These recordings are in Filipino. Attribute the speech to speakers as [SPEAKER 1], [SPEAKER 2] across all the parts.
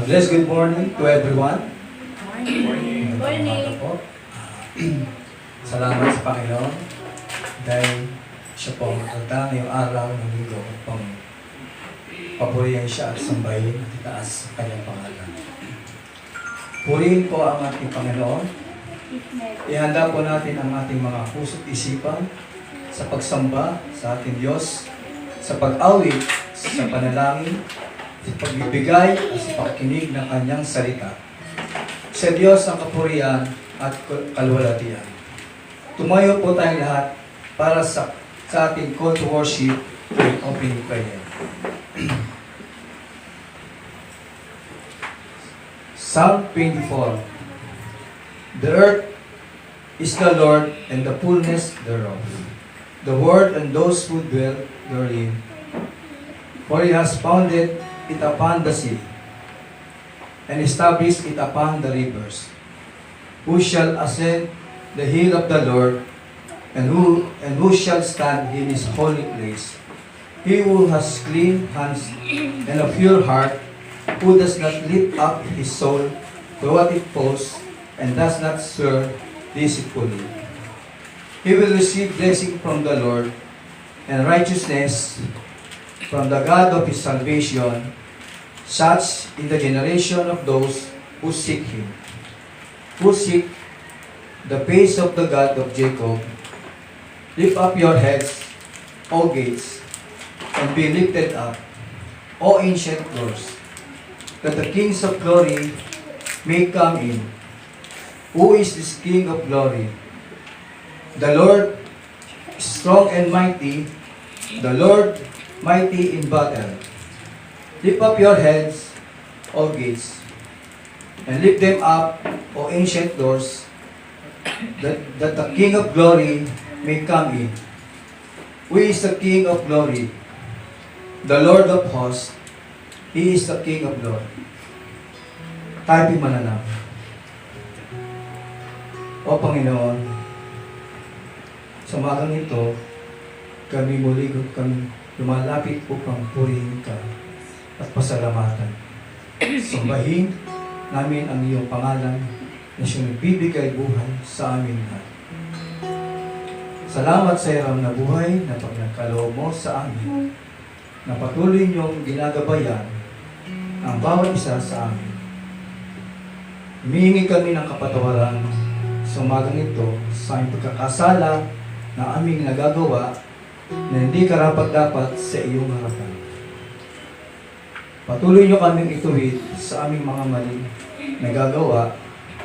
[SPEAKER 1] Bless good morning to everyone.
[SPEAKER 2] Morning.
[SPEAKER 1] Morning. Po. Salamat sa Panginoon dahil siya po ang nagdaan ngayong araw ng linggo upang papurihan siya at sambahin at itaas sa kanyang pangalan. Purihin po ang ating Panginoon. Ihanda po natin ang ating mga puso't isipan sa pagsamba sa ating Diyos, sa pag-awit, sa panalangin, sa pagbibigay at sa pakikinig ng kanyang salita. Sa Diyos ang kapurihan at kalwalhatian. Tumayo po tayong lahat para sa ating call to worship and opening prayer. Psalm 24. The earth is the Lord and the fullness thereof, the world and those who dwell therein. For He has founded it upon the sea, and established it upon the rivers. Who shall ascend the hill of the Lord, and who shall stand in His holy place? He who has clean hands and a pure heart, who does not lift up his soul to what it falls, and does not swear deceitfully. He will receive blessing from the Lord, and righteousness from the God of his salvation, such in the generation of those who seek Him, who seek the face of the God of Jacob. Lift up your heads, O gates, and be lifted up, O ancient doors, that the kings of glory may come in. Who is this King of glory? The Lord strong and mighty, the Lord mighty in battle. Lift up your heads, O gates, and lift them up, O ancient doors, that the King of glory may come in. Who is the King of glory? The Lord of hosts. He is the King of glory. Tayo manalangin. O Panginoon, sa umagang ito, kami lumalapit upang purihin ka at pasalamatan. Sambahin namin ang iyong pangalan na siyang nagbibigay buhay sa amin lahat. Salamat sa iram na buhay na pagkakalob mo sa amin, na patuloy niyong ginagabayan ang bawat isa sa amin. Humihingi kami ng kapatawaran sa umagang ito sa aming pagkakasala na aming nagagawa na hindi karapat-dapat sa iyong harapan. Patuloy niyo kaming ituwid sa aming mga mali nagagawa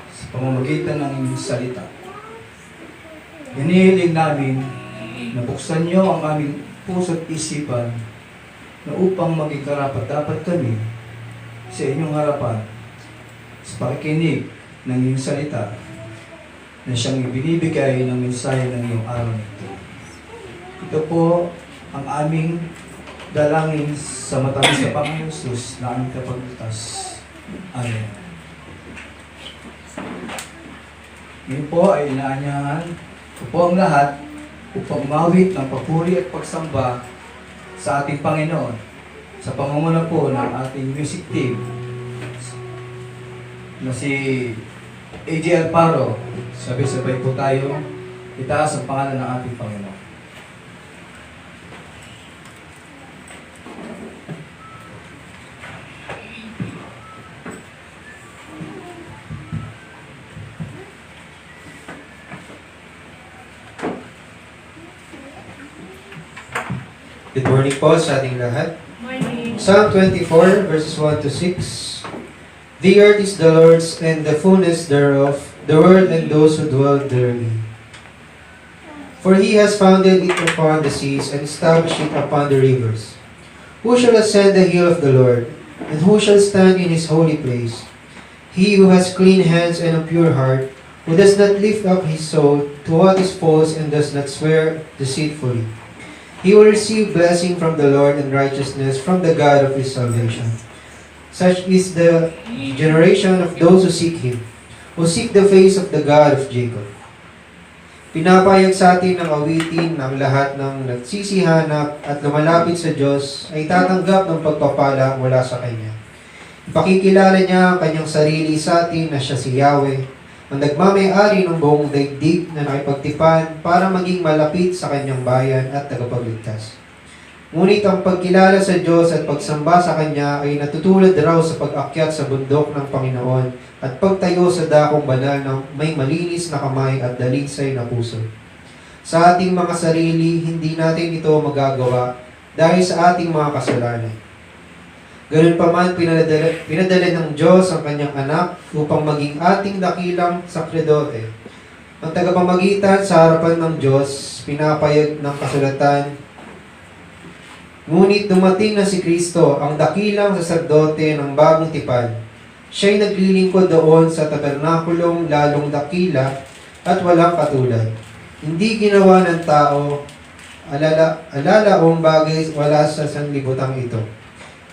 [SPEAKER 1] sa pamamagitan ng inyong salita. Hinihiling namin na buksan niyo ang aming puso't isipan na upang maging karapat-dapat kami sa inyong harapan sa pakikinig ng iyong salita na siyang ibinibigay ng mensahe ng iyong araw nito. Ito po ang aming dalangin sa matamis na Panginoon Jesus na aming kapaglutas. Amen. Ngayon po ay inaanyahan ko po ang lahat upang umawit ng papuri at pagsamba sa ating Panginoon sa pangunguna po ng ating music team na si AJ Alparo. Sabay-sabay po tayo itaas ang pangalan ng ating Panginoon.
[SPEAKER 3] Good morning po sa ating lahat.
[SPEAKER 2] Morning.
[SPEAKER 3] Psalm 24 verses 1 to 6. The earth is the Lord's and the fullness thereof, the world and those who dwell therein. For He has founded it upon the seas and established it upon the rivers. Who shall ascend the hill of the Lord, and who shall stand in His holy place? He who has clean hands and a pure heart, who does not lift up his soul to what is false and does not swear deceitfully. He will receive blessing from the Lord and righteousness from the God of his salvation. Such is the generation of those who seek Him, who seek the face of the God of Jacob. Pinapayag sa atin ng awitin ng lahat ng nagsisihanap at lumalapit sa Diyos ay tatanggap ng pagpapala mula sa Kanya. Ipakikilala niya ang kanyang sarili sa atin na siya si Yahweh, ang nagmamay-ari ng buong daigdig na nakipagtipan para maging malapit sa kanyang bayan at tagapagligtas. Ngunit ang pagkilala sa Diyos at pagsamba sa Kanya ay natutulad raw sa pag-akyat sa bundok ng Panginoon at pagtayo sa dakong banal ng may malinis na kamay at dalisay na puso. Sa ating mga sarili, hindi natin ito magagawa dahil sa ating mga kasalanan. Ganun pa man, pinadala ng Diyos ang Kanyang anak upang maging ating dakilang sakrdote. Ang tagapamagitan sa harapan ng Diyos, pinapayag ng kasulatan, ngunit dumating na si Kristo, ang dakilang saserdote ng bagong tipan. Siya'y naglilingkod doon sa tabernakulong lalong dakila at walang katulad. Hindi ginawa ng tao, alalaong bagay wala sa sanlibutan ito.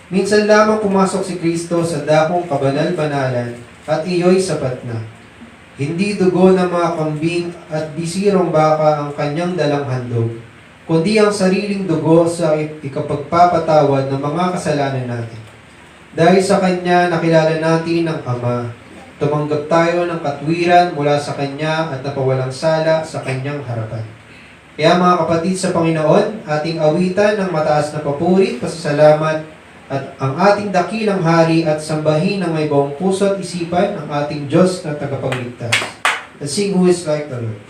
[SPEAKER 3] Minsan lamang pumasok si Kristo sa dakong kabanal-banalan at iyo'y sapat na. Hindi dugo ng mga kambing at bisirong baka ang kanyang dalang handog, kundi ang sariling dugo sa ikapagpapatawad ng mga kasalanan natin. Dahil sa Kanya, nakilala natin ang Ama. Tumanggap tayo ng katwiran mula sa Kanya at napawalang sala sa Kanyang harapan. Kaya mga kapatid sa Panginoon, ating awitan ng mataas na papuri, pasasalamat, at ang ating dakilang hari at sambahin ng may buong puso at isipan ang ating Diyos na tagapagligtas. Let's sing Who is Like the Lord.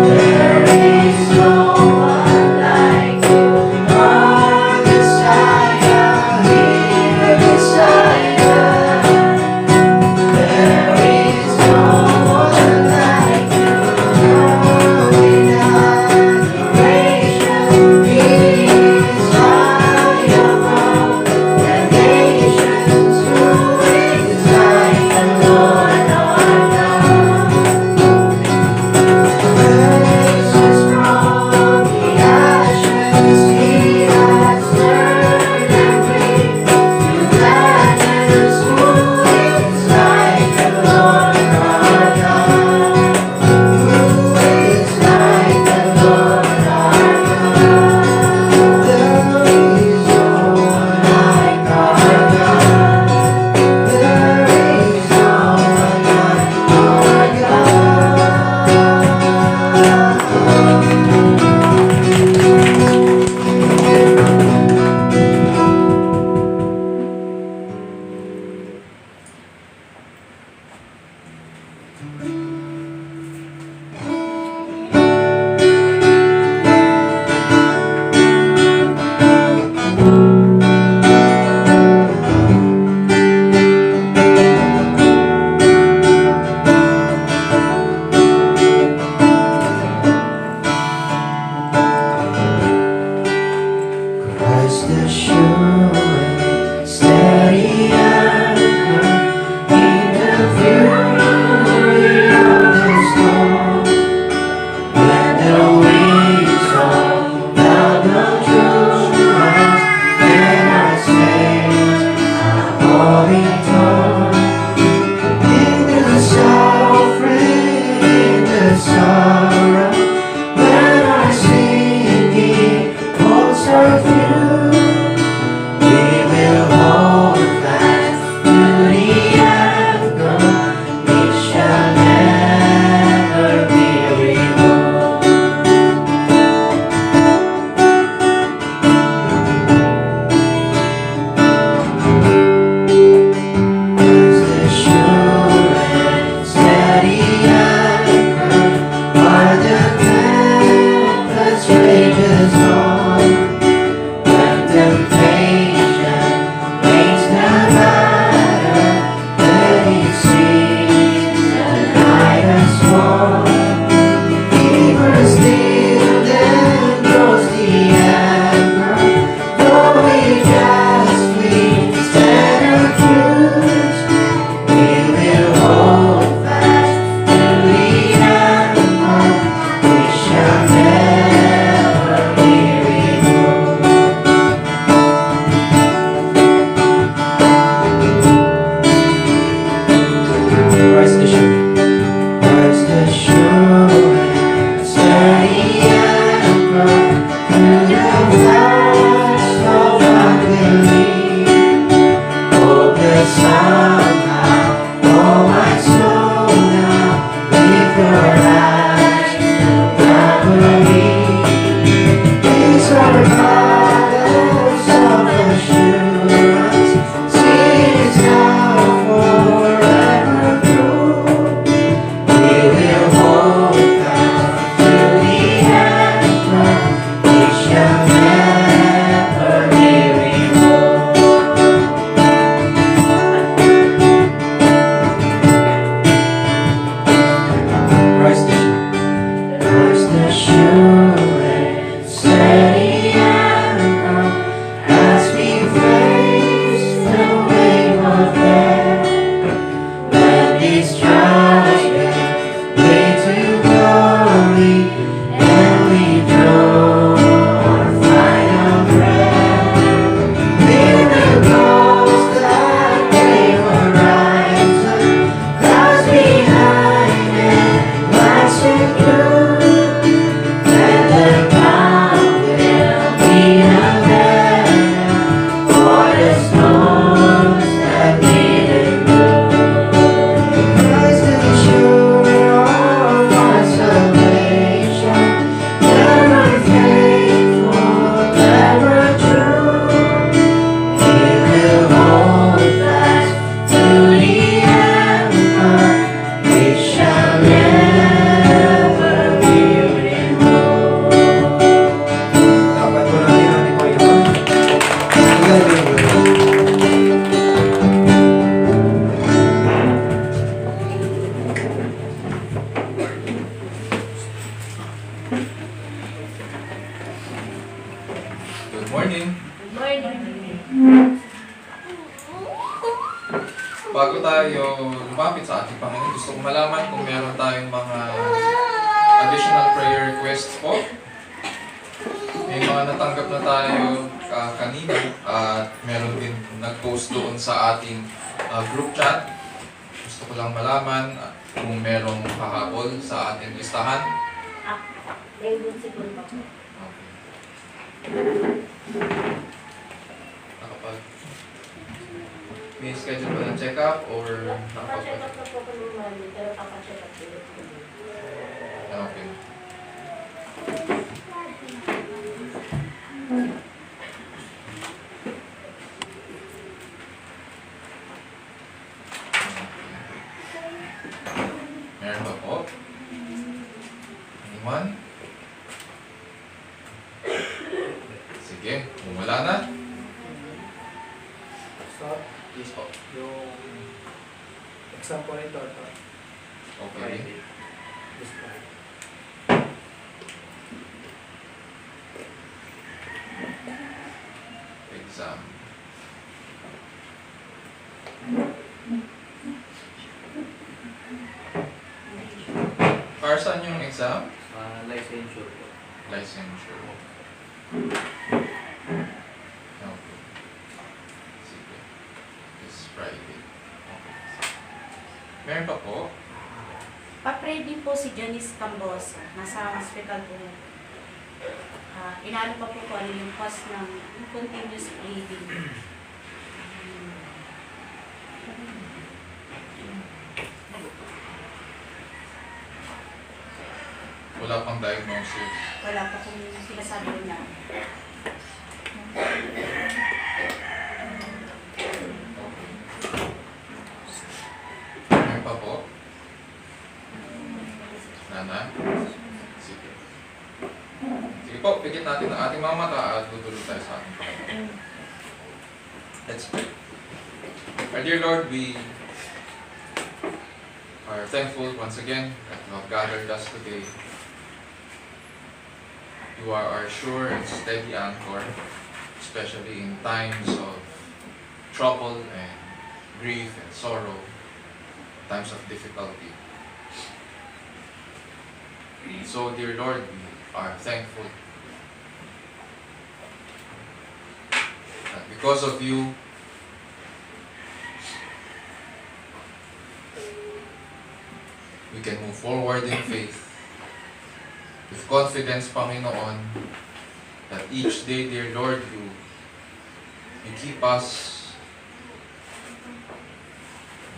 [SPEAKER 4] There is no
[SPEAKER 3] the sure and steady anchor as we face the wave of death. When these trials give way to glory and we draw our final breath, miracles that day horizon, clouds behind and lights secure, and the calm will be unveiled for the storms that we endure. Christ is sure of our salvation, ever faithful, ever true. He will hold fast to the anchor, we shall never be removed. Dapat po natin ang Panginoon.
[SPEAKER 4] Good morning. Bago tayo lumapit sa ating Panginoon, gusto ko malaman kung meron tayong mga additional prayer requests po. May mga natanggap na tayo kanina at meron din nag-post doon sa ating group chat. Gusto ko lang malaman kung merong kahabol sa ating listahan. Nakapag may schedule ba ng check-up or nakapag okay. Meron ba po? Anyone? Sige, kung wala na.
[SPEAKER 5] So,
[SPEAKER 4] Yes po.
[SPEAKER 5] yung example nito, ito.
[SPEAKER 4] Okay.
[SPEAKER 5] This Friday.
[SPEAKER 4] Exam. Para saan yung exam?
[SPEAKER 5] Licensure po.
[SPEAKER 4] Licensure. Okay. Sige. This Friday. Okay. Meron pa po?
[SPEAKER 2] Pa-pray din po si Janice Cambosa. Nasa hospital po. Inaano pa po kung ano yung cause ng continuous bleeding.
[SPEAKER 4] Wala pang diagnosis.
[SPEAKER 2] Wala pa kung sinasabi na.
[SPEAKER 4] Meron pa po? Nana? Sige. Sige po, pigit natin ang ating mga mata at tutulog tayo sa ating Panginoon. Let's pray. Our dear Lord, we are thankful once again that you have gathered us today. You are our sure and steady anchor, especially in times of trouble and grief and sorrow, times of difficulty. So, dear Lord, we are thankful that because of you, we can move forward in faith with confidence, Panginoon, that each day, dear Lord, you keep us,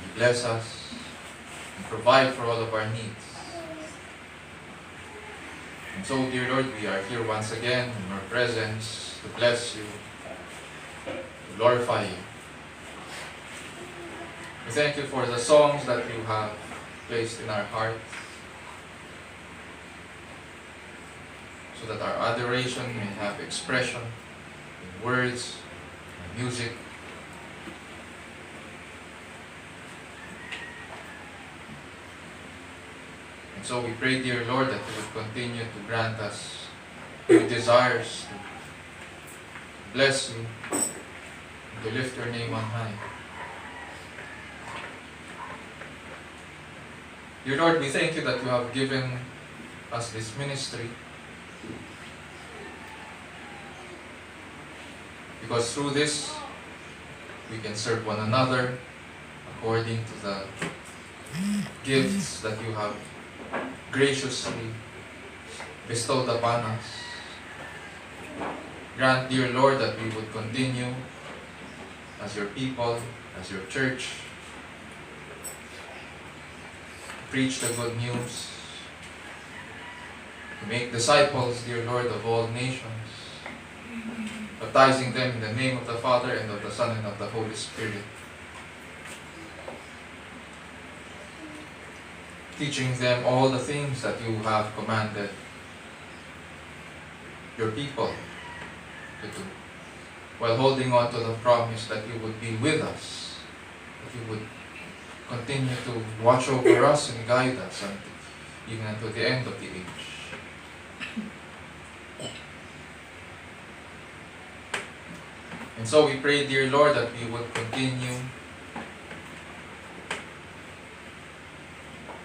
[SPEAKER 4] you bless us, and provide for all of our needs. And so, dear Lord, we are here once again in your presence to bless you, to glorify you. We thank you for the songs that you have placed in our hearts, so that our adoration may have expression in words and music. And So we pray, dear Lord, that you would continue to grant us your desires to bless you, and to lift your name on high. Dear Lord, we thank you that you have given us this ministry, because through this we can serve one another according to the gifts that you have graciously bestowed upon us. Grant, dear Lord, that we would continue as your people, as your church, preach the good news, to make disciples, dear Lord, of all nations, baptizing them in the name of the Father, and of the Son, and of the Holy Spirit, teaching them all the things that you have commanded your people to do, while holding on to the promise that you would be with us, that you would continue to watch over us and guide us even until the end of the age. And so we pray, dear Lord, that we would continue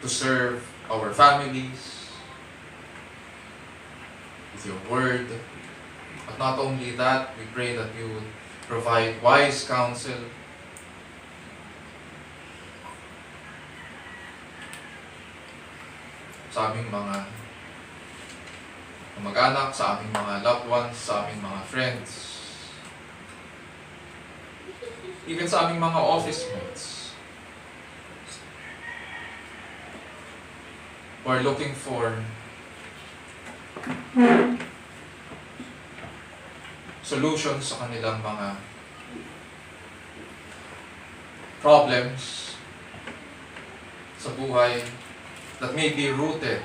[SPEAKER 4] to serve our families with your word. But not only that, we pray that you would provide wise counsel sa aming mga kamag-anak, sa aming mga loved ones, sa aming mga friends, even sa aming mga office mates, who are looking for solutions sa kanilang mga problems sa buhay that may be rooted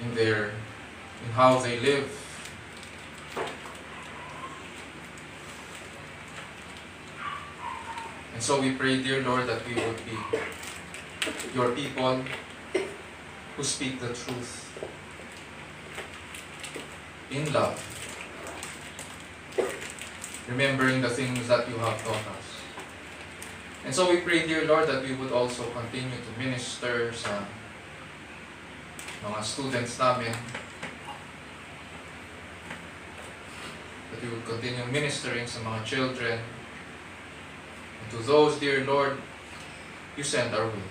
[SPEAKER 4] in how they live. And so we pray, dear Lord, that we would be your people who speak the truth in love, remembering the things that you have taught us. And so we pray, dear Lord, that we would also continue to minister sa mga students namin, that we would continue ministering sa mga children, and to those, dear Lord, you send our way.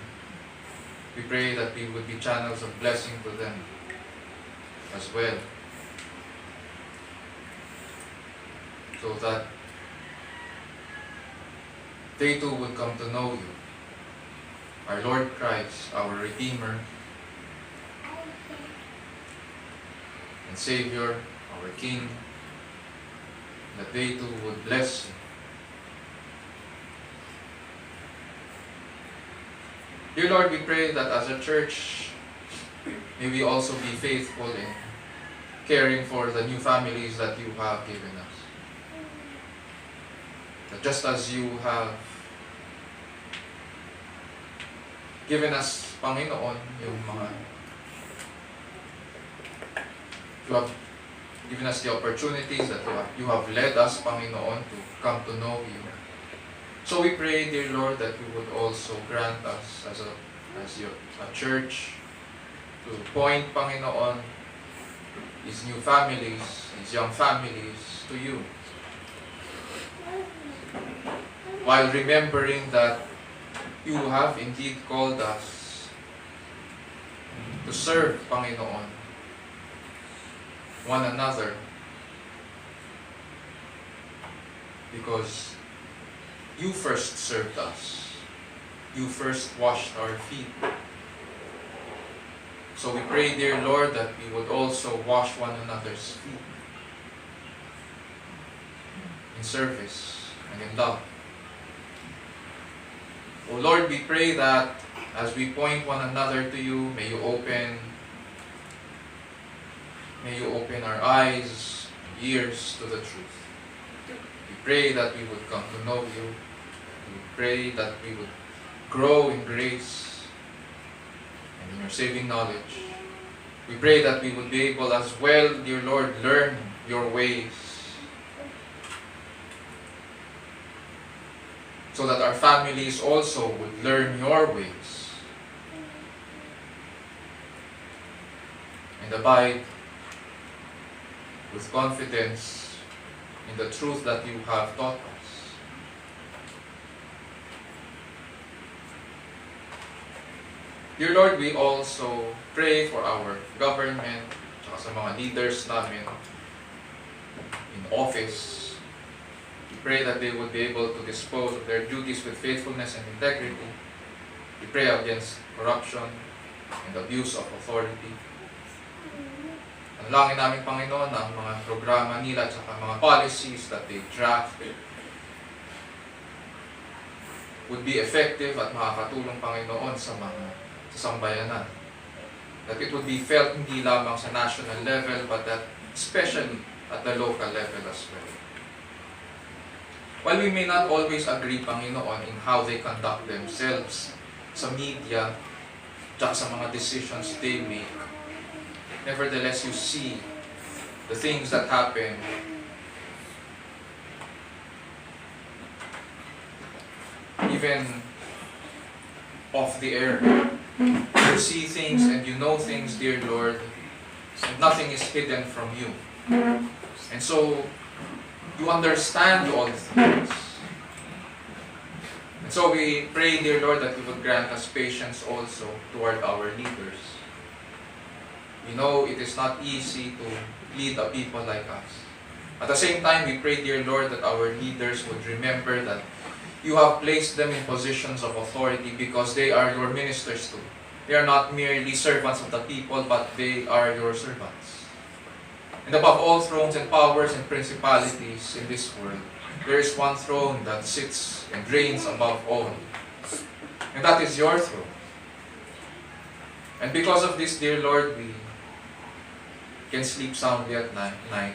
[SPEAKER 4] We pray that we would be channels of blessing to them as well, so that they too would come to know you, our Lord Christ, our Redeemer and Savior, our King, that they too would bless you. Dear Lord, we pray that as a church, may we also be faithful in caring for the new families that you have given us. That just as you have given us, Panginoon, yung mga, you have given us the opportunities that you have led us, Panginoon, to come to know you. So we pray, dear Lord, that you would also grant us as a church to point, Panginoon, these new families, these young families to you, while remembering that you have indeed called us to serve, Panginoon, one another, because you first served us. You first washed our feet. So we pray, dear Lord, that we would also wash one another's feet in service and in love. O Lord, we pray that as we point one another to you, may you open our eyes, ears to the truth. pray that we would come to know you. We pray that we would grow in grace and in your saving knowledge. We pray that we would be able as well, dear Lord, learn your ways, so that our families also would learn your ways and abide with confidence in the truth that you have taught us. Dear Lord, we also pray for our government, tsaka sa mga leaders namin in office. We pray that they would be able to dispose of their duties with faithfulness and integrity. We pray against corruption and abuse of authority. Panalangin namin, Panginoon, na ang mga programa nila at saka mga policies that they draft would be effective at makakatulong, Panginoon, sa mga sambayanan. That it would be felt hindi lamang sa national level, but that especially at the local level as well. While we may not always agree, Panginoon, in how they conduct themselves sa media, tsaka sa mga decisions they make, nevertheless, you see the things that happen even off the air. You see things and you know things, dear Lord, and nothing is hidden from you. And so, you understand all things. And so we pray, dear Lord, that you would grant us patience also toward our leaders. We know it is not easy to lead a people like us. At the same time, we pray, dear Lord, that our leaders would remember that you have placed them in positions of authority because they are your ministers too. They are not merely servants of the people, but they are your servants. And above all thrones and powers and principalities in this world, there is one throne that sits and reigns above all. And that is your throne. And because of this, dear Lord, we can sleep soundly at night.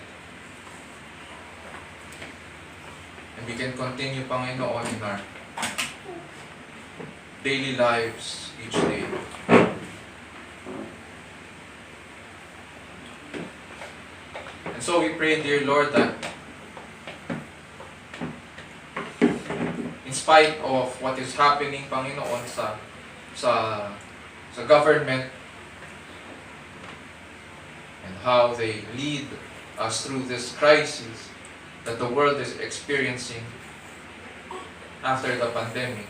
[SPEAKER 4] And we can continue, Panginoon, in our daily lives each day. And so we pray, dear Lord, that in spite of what is happening, Panginoon, sa government and how they lead us through this crisis that the world is experiencing after the pandemic,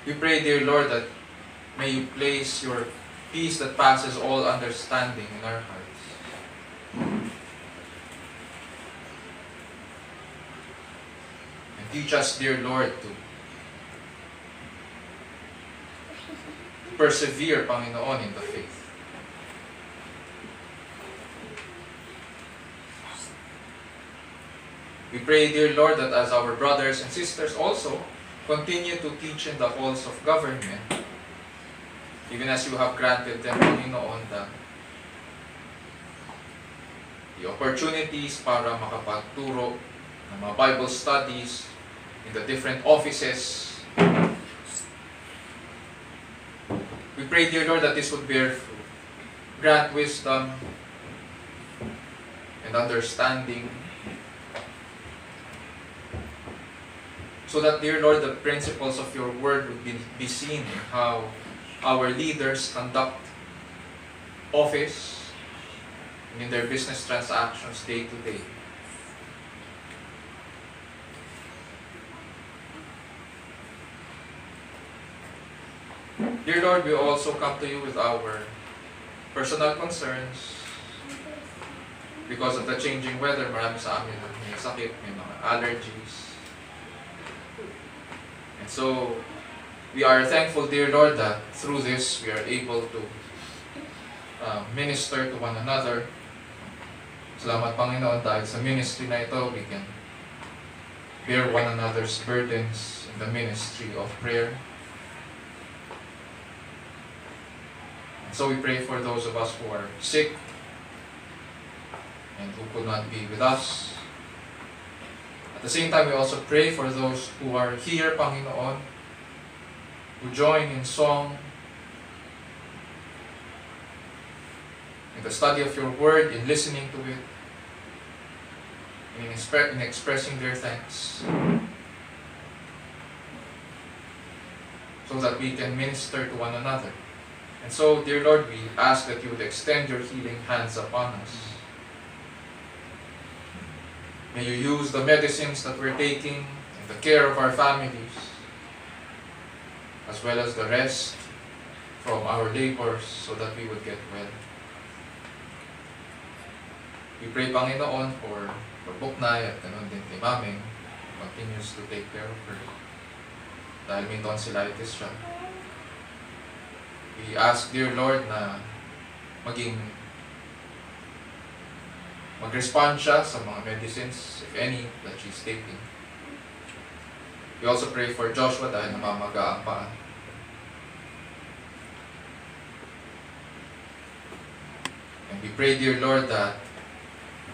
[SPEAKER 4] we pray, dear Lord, that may you place your peace that passes all understanding in our hearts. And teach us, dear Lord, to persevere, Panginoon, in the faith. We pray, dear Lord, that as our brothers and sisters also continue to teach in the halls of government, even as you have granted them, Panginoon, the opportunities para makapagturo ng mga Bible studies in the different offices. We pray, dear Lord, that this would bear fruit. Grant wisdom and understanding, so that, dear Lord, the principles of your word would be seen in how our leaders conduct office and in their business transactions day to day. Dear Lord, we also come to you with our personal concerns. Because of the changing weather, marami sa amin may sakit, may mga allergies. And so, we are thankful, dear Lord, that through this we are able to minister to one another. Salamat, Panginoon, dahil sa ministry na ito, we can bear one another's burdens in the ministry of prayer. So we pray for those of us who are sick and who could not be with us. At the same time, we also pray for those who are here, Panginoon, who join in song, in the study of your word, in listening to it, in expressing their thanks, so that we can minister to one another. And so, dear Lord, we ask that you would extend your healing hands upon us. May you use the medicines that we're taking and the care of our families, as well as the rest from our labors, so that we would get well. We pray, Panginoon, for Buknay at ganun din kay Maming, who continues to take care of her dahil may tonsillitis siya. We ask, dear Lord, na mag-respond siya sa mga medicines, if any, that she's taking. We also pray for Joshua dahil namamaga ang paa. And we pray, dear Lord, that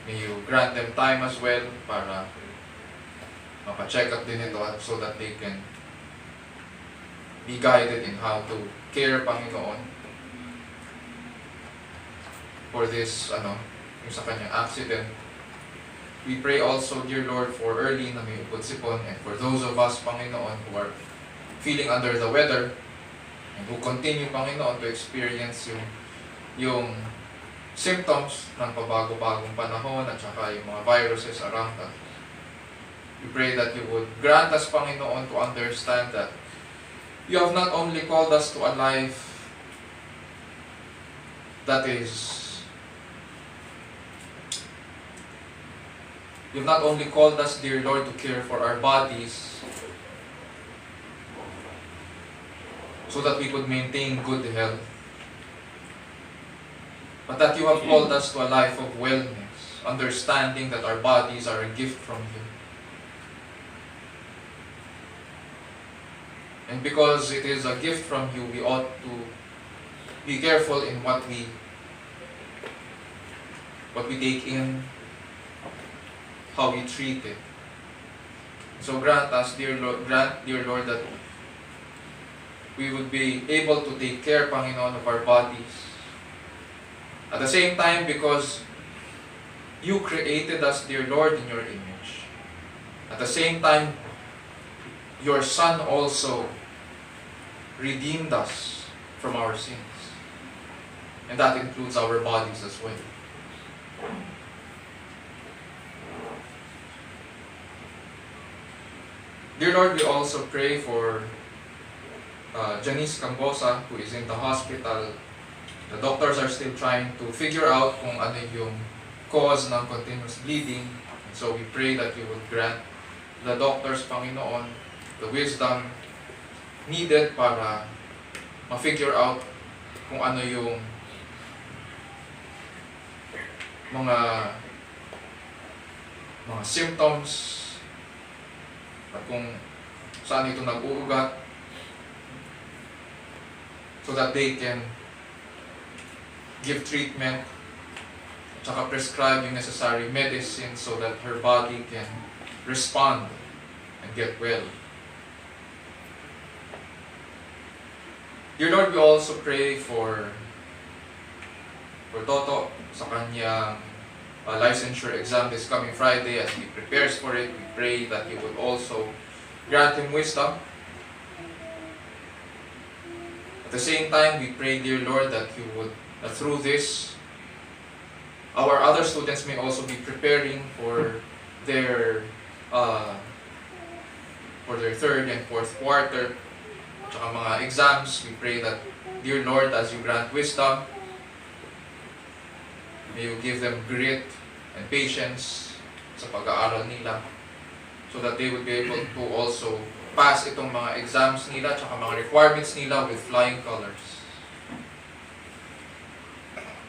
[SPEAKER 4] may you grant them time as well para mapa-check up din ito so that they can be guided in how to care, Panginoon, for this, yung sa kanyang accident. We pray also, dear Lord, for early na may uputsipon, and for those of us, Panginoon, who are feeling under the weather and who continue, Panginoon, to experience yung symptoms ng pabago-bagong panahon at saka yung mga viruses around us. We pray that you would grant us, Panginoon, to understand that you have not only called us to a life that is... You've not only called us, dear Lord, to care for our bodies so that we could maintain good health, but that you have called us to a life of wellness, understanding that our bodies are a gift from you. And because it is a gift from you, we ought to be careful in what we take in, how we treat it. So grant us, dear Lord, that we would be able to take care, Panginoon, of our bodies. At the same time, because you created us, dear Lord, in your image. At the same time, your Son also redeemed us from our sins. And that includes our bodies as well. Dear Lord, we also pray for Janice Cambosa, who is in the hospital. The doctors are still trying to figure out kung ano yung cause ng continuous bleeding. And so we pray that you would grant the doctors, Panginoon, the wisdom needed para ma-figure out kung ano yung mga symptoms at kung saan ito nag-uugat, so that they can give treatment at saka prescribe yung necessary medicine so that her body can respond and get well. Dear Lord, we also pray for Toto sa kanyang licensure exam this coming Friday. As he prepares for it, we pray that you would also grant him wisdom. At the same time, we pray, dear Lord, that you would, through this, our other students may also be preparing for their third and fourth quarter, tsaka mga exams. We pray that, dear Lord, as you grant wisdom, may you give them grit and patience sa pag-aaral nila, so that they would be able to also pass itong mga exams nila tsaka mga requirements nila with flying colors.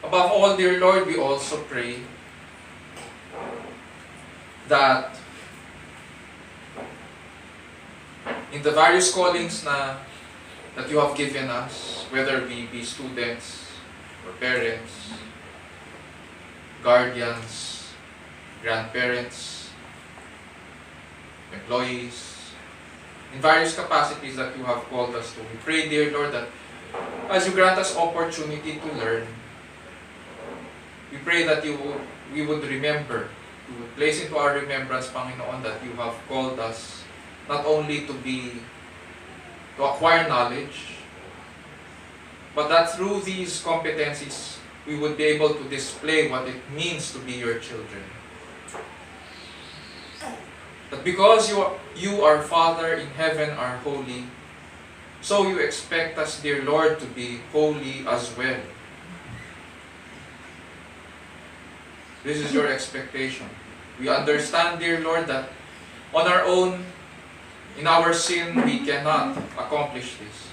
[SPEAKER 4] Above all, dear Lord, we also pray that in the various callings that you have given us, whether we be students or parents, guardians, grandparents, employees, in various capacities that you have called us to. We pray, dear Lord, that as you grant us opportunity to learn, we pray that we would remember, you would place into our remembrance, Panginoon, that you have called us not only to acquire knowledge, but that through these competencies, we would be able to display what it means to be your children. That because you, our Father in heaven, are holy, so you expect us, dear Lord, to be holy as well. This is your expectation. We understand, dear Lord, that on our own, in our sin, we cannot accomplish this.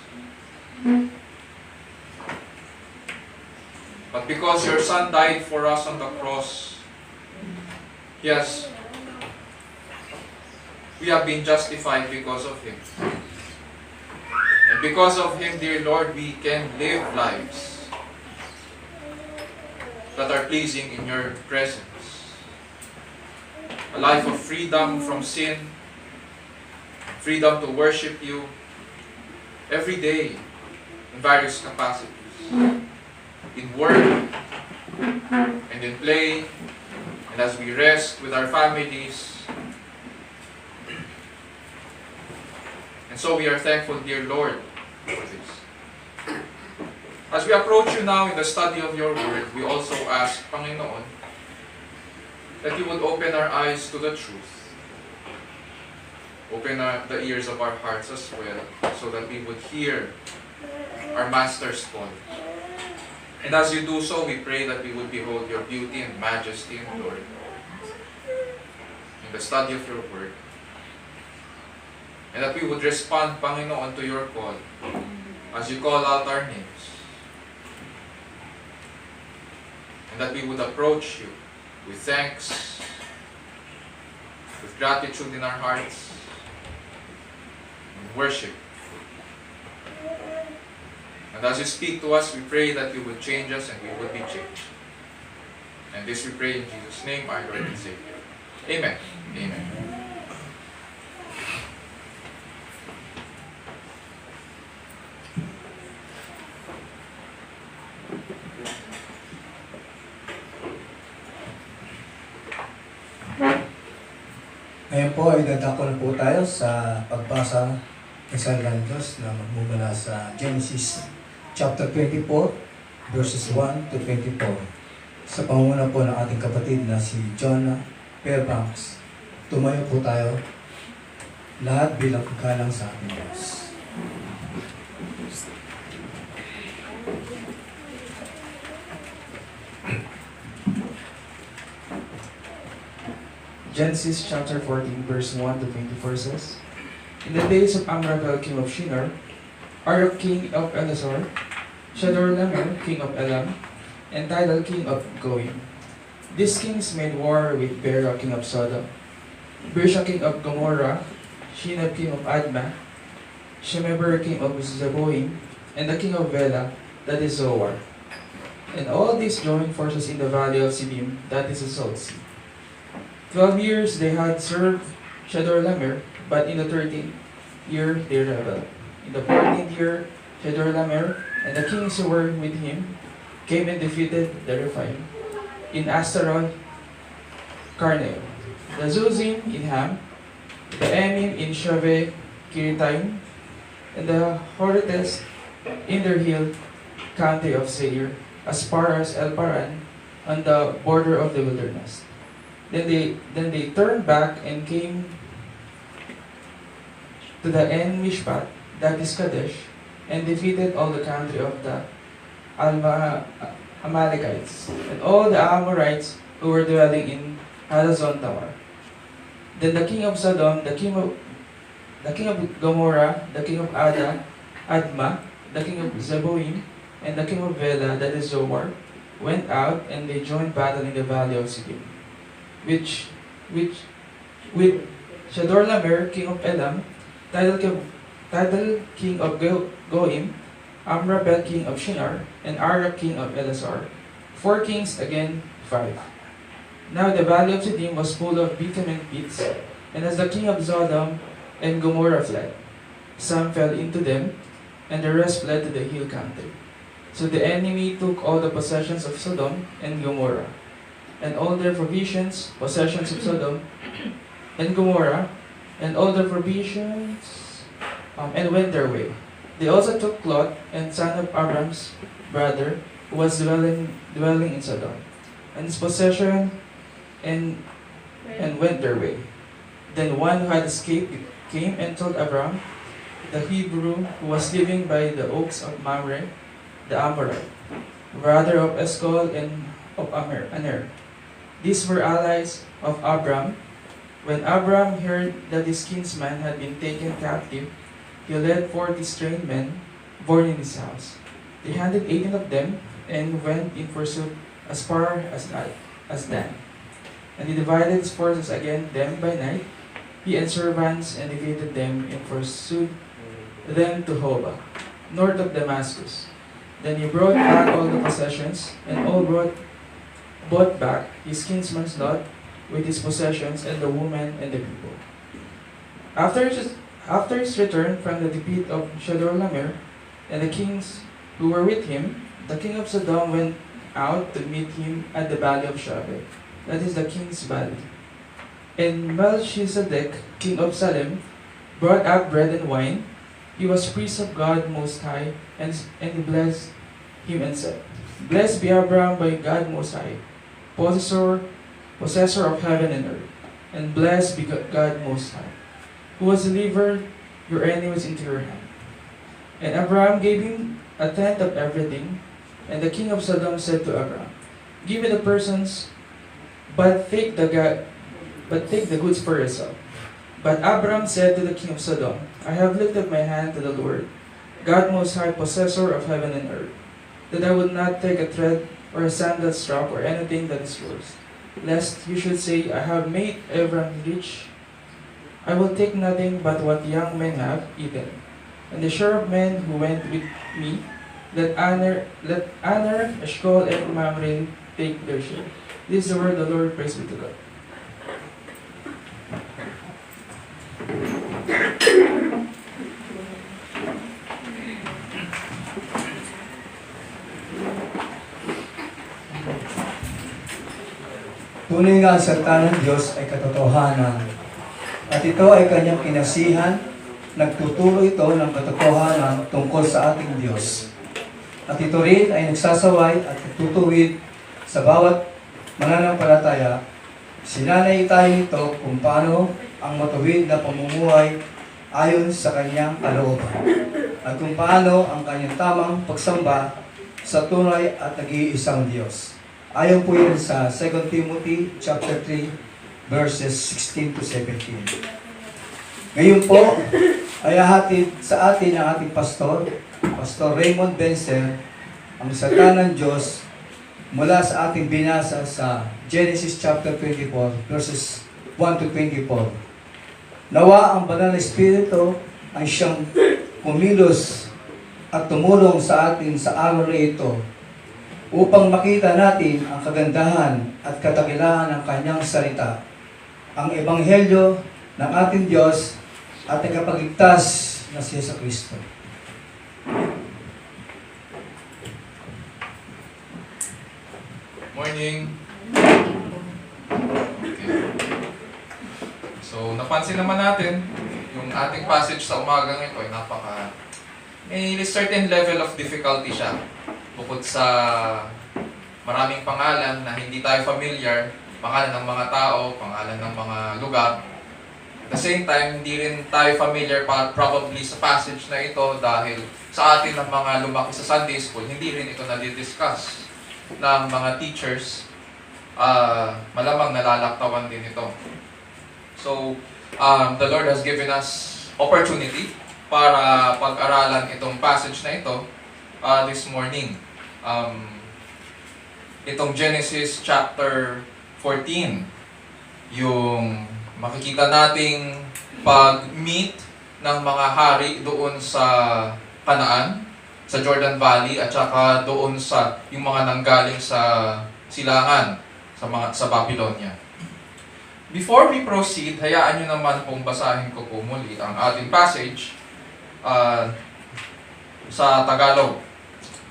[SPEAKER 4] But because your Son died for us on the cross, yes, we have been justified because of Him. And because of Him, dear Lord, we can live lives that are pleasing in your presence. A life of freedom from sin, freedom to worship you every day in various capacities. In work and in play, and as we rest with our families. And so we are thankful, dear Lord, for this. As we approach you now in the study of your word, we also ask, Panginoon, that you would open our eyes to the truth. Open the ears of our hearts as well, so that we would hear our Master's call. And as you do so, we pray that we would behold your beauty and majesty and glory in the study of your word. And that we would respond, Panginoon, to your call as you call out our names. And that we would approach you with thanks, with gratitude in our hearts, and worship. And as you speak to us, we pray that you would change us and we would be changed. And this we pray in Jesus' name, our Lord and Savior. Amen. Amen.
[SPEAKER 1] Ngayon po ay dadako na po tayo sa pagbasa ng salita ng Diyos na magmumula sa Genesis chapter 24 verses 1 to 24 sa pangunguna po ng ating kapatid na si Jonah Fairbanks. Tumayo po tayo lahat bilang pagkalang sa ating Diyos.
[SPEAKER 6] Genesis chapter 14, verse 1 to 24 says, In the days of Amraphel, king of Shinar, Arok, king of Elazar, Chedorlaomer, king of Elam, and Tidal, king of Goyim. These kings made war with Bera, king of Sodom, Birsha, king of Gomorrah, Shinab, king of Admah, Shemeber, king of Zeboim, and the king of Bela, that is Zoar. And all these joined forces in the valley of Sibim, that is the Salt Sea. 12 years they had served Chedorlaomer, but in the 13th year they rebelled. In the 14th year, Chedorlaomer and the kings who were with him came and defeated the Rephaim in Ashtaroth, Karnaim, the Zuzim in Ham, the Emim in Shaveh Kiritaim, and the Horites in their hill country of Seir, as far as El Paran, on the border of the wilderness. Then they turned back and came to the En Mishpat, that is Kadesh, and defeated all the country of the Amalekites and all the Amorites who were dwelling in Hazazon Tamar. Then the king of Sodom, the king of Gomorrah, the king of Admah, the king of Zeboim, and the king of Bela, that is Zoar, went out and they joined battle in the valley of Siddim. With Chedorlaomer, king of Elam, Tidal, king of Goim, Amraphel king of Shinar, and Arak king of Elasar. 4 kings, again 5. Now the valley of Siddim was full of bitumen pits, and as the king of Sodom and Gomorrah fled, some fell into them, and the rest fled to the hill country. So the enemy took all the possessions of Sodom and Gomorrah, and all their provisions, possessions of Sodom and Gomorrah, and all their provisions, and went their way. They also took Lot, and son of Abram's brother, who was dwelling in Sodom, and his possession, and went their way. Then one who had escaped came and told Abram, the Hebrew who was living by the oaks of Mamre, the Amorite, brother of Eshcol and of Aner. These were allies of Abram. When Abram heard that his kinsman had been taken captive, he led 40 trained men born in his house. They handed 18 of them and went in pursuit as far as Dan. And he divided his forces against them by night, he and servants, and defeated them and pursued them to Hobah, north of Damascus. Then he brought back all the possessions, and all brought back his kinsman's Lot with his possessions, and the woman and the people. After his return from the defeat of Chedorlaomer and the kings who were with him, the king of Sodom went out to meet him at the valley of Shaveh, that is the king's valley. And Melchizedek, king of Salem, brought up bread and wine. He was priest of God Most High, and he blessed him and said, Blessed be Abraham by God Most High, possessor of heaven and earth, and blessed be God Most High, who has delivered your enemies into your hand. And Abraham gave him a tenth of everything. And the king of Sodom said to Abraham, Give me the persons, but take the goods for yourself. But Abraham said to the king of Sodom, I have lifted my hand to the Lord, God Most High, possessor of heaven and earth, that I would not take a thread or a sandal strap or anything that is yours, lest you should say, I have made Abraham rich. I will take nothing but what the young men have eaten. And the share of men who went with me, let Aner, Eshcol, and Mamre take their share. This is the word of the Lord, praise be to God.
[SPEAKER 1] Tunay nga ang salita ng Diyos ay katotohanan. At ito ay kanyang kinasihan, nagtuturo ito ng katotohanan tungkol sa ating Diyos. At ito rin ay nagsasaway at nagtutuwid sa bawat mananampalataya. Sinanay tayo nito kung paano ang matuwid na pamumuhay ayon sa kanyang kalooban. At kung paano ang kanyang tamang pagsamba sa tunay at nag-iisang Diyos. Ayon po yan sa 2 Timothy chapter 3 verses 16 to 17. Ngayon po ay hahatid sa atin ang ating pastor, Pastor Raymond Benzer, ang salita ng Diyos mula sa ating binasa sa Genesis chapter 24 verses 1 to 24. Nawa ang banal na Espiritu ay siyang kumilos at tumulong sa atin sa araw na ito upang makita natin ang kagandahan at katakilaan ng kanyang salita, ang ebanghelyo ng ating Diyos at tagapagligtas na si Jesucristo.
[SPEAKER 4] Morning. Okay. So, napansin naman natin, yung ating passage sa umagang ito ay may certain level of difficulty siya. Bukod sa maraming pangalan na hindi tayo familiar, pangalan ng mga tao, pangalan ng mga lugar. At the same time, hindi rin tayo familiar probably sa passage na ito dahil sa atin ng mga lumaki sa Sunday School, hindi rin ito nadidiscuss ng mga teachers. Malamang nalalaktawan din ito. So, the Lord has given us opportunity para pag-aralan itong passage na ito this morning. Itong Genesis chapter 14, yung makikita nating pag-meet ng mga hari doon sa Kanaan, sa Jordan Valley at saka doon sa yung mga nanggaling sa silangan sa Babylonia. Before we proceed, hayaan nyo naman pong basahin ko po muli ang ating passage sa Tagalog.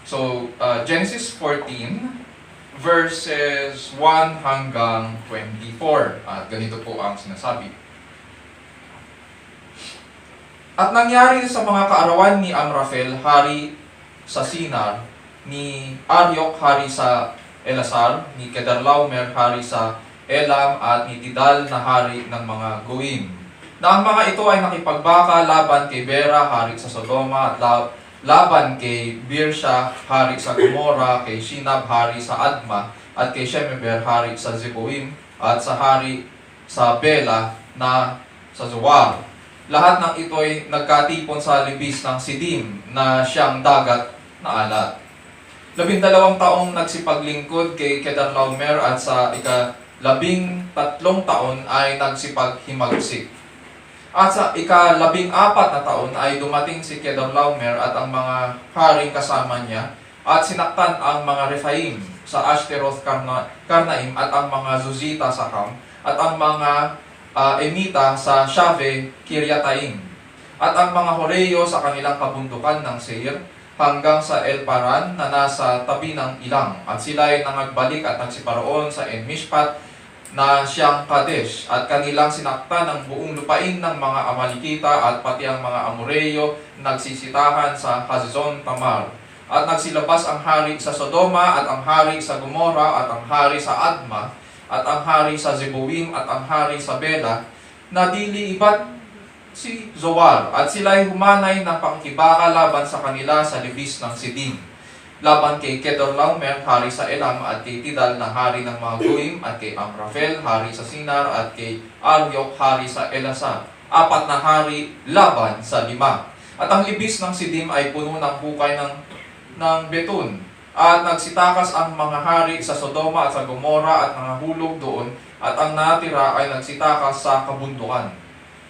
[SPEAKER 4] So, Genesis 14 verses 1 hanggang 24. At ganito po ang sinasabi. At nangyari sa mga kaarawan ni Amraphel, hari sa Sinar, ni Aryok, hari sa Elasar, ni Kedorlaomer, hari sa Elam, at ni Tidal na hari ng mga Goim. Na ang mga ito ay nakipagbaka laban kay Bera, hari sa Sodoma, at laban kay Birsha, hari sa Gomora, kay Shinab, hari sa Adma, at kay Shemeber, hari sa Zeboim, at sa hari sa Bela na sa Zoar. Lahat ng ito'y nagkatipon sa libis ng Sidim na siyang dagat na alat. 12 taong nagsipaglingkod kay Kedorlaomer at sa ika-13 taon ay nagsipaghimagsik. At sa ika-14 na taon ay dumating si Kedorlaomer at ang mga haring kasama niya at sinaktan ang mga Rephaim sa Ashtaroth Karnaim at ang mga Zuzita sa Ham at ang mga Emita sa Shave Kiryataim at ang mga Horeyo sa kanilang kabundukan ng Seir hanggang sa El Paran na nasa tabi ng ilang at sila ay nangagbalik at nagsiparoon sa En-Mishpat na siyang Kadesh at kanilang sinaktan ang buong lupain ng mga Amalekita at pati ang mga Amoreyo nagsisitahan sa Hazezon Tamar at nagsilabas ang hari sa Sodoma at ang hari sa Gomora at ang hari sa Adma at ang hari sa Zeboim at ang hari sa Bela na dili iba't si Zoar at sila'y humanay ng pakikibaka laban sa kanila sa libis ng Sidim laban kay Kedorlaomer, hari sa Elam, at kay Tidal na hari ng mga Goim, at kay Amraphel, hari sa Sinar, at kay Aryok, hari sa Elasar. 4 na hari laban sa 5. At ang libis ng Sidim ay puno ng hukay ng beton. At nagsitakas ang mga hari sa Sodoma at sa Gomora at nangahulog doon, at ang natira ay nagsitakas sa kabundukan.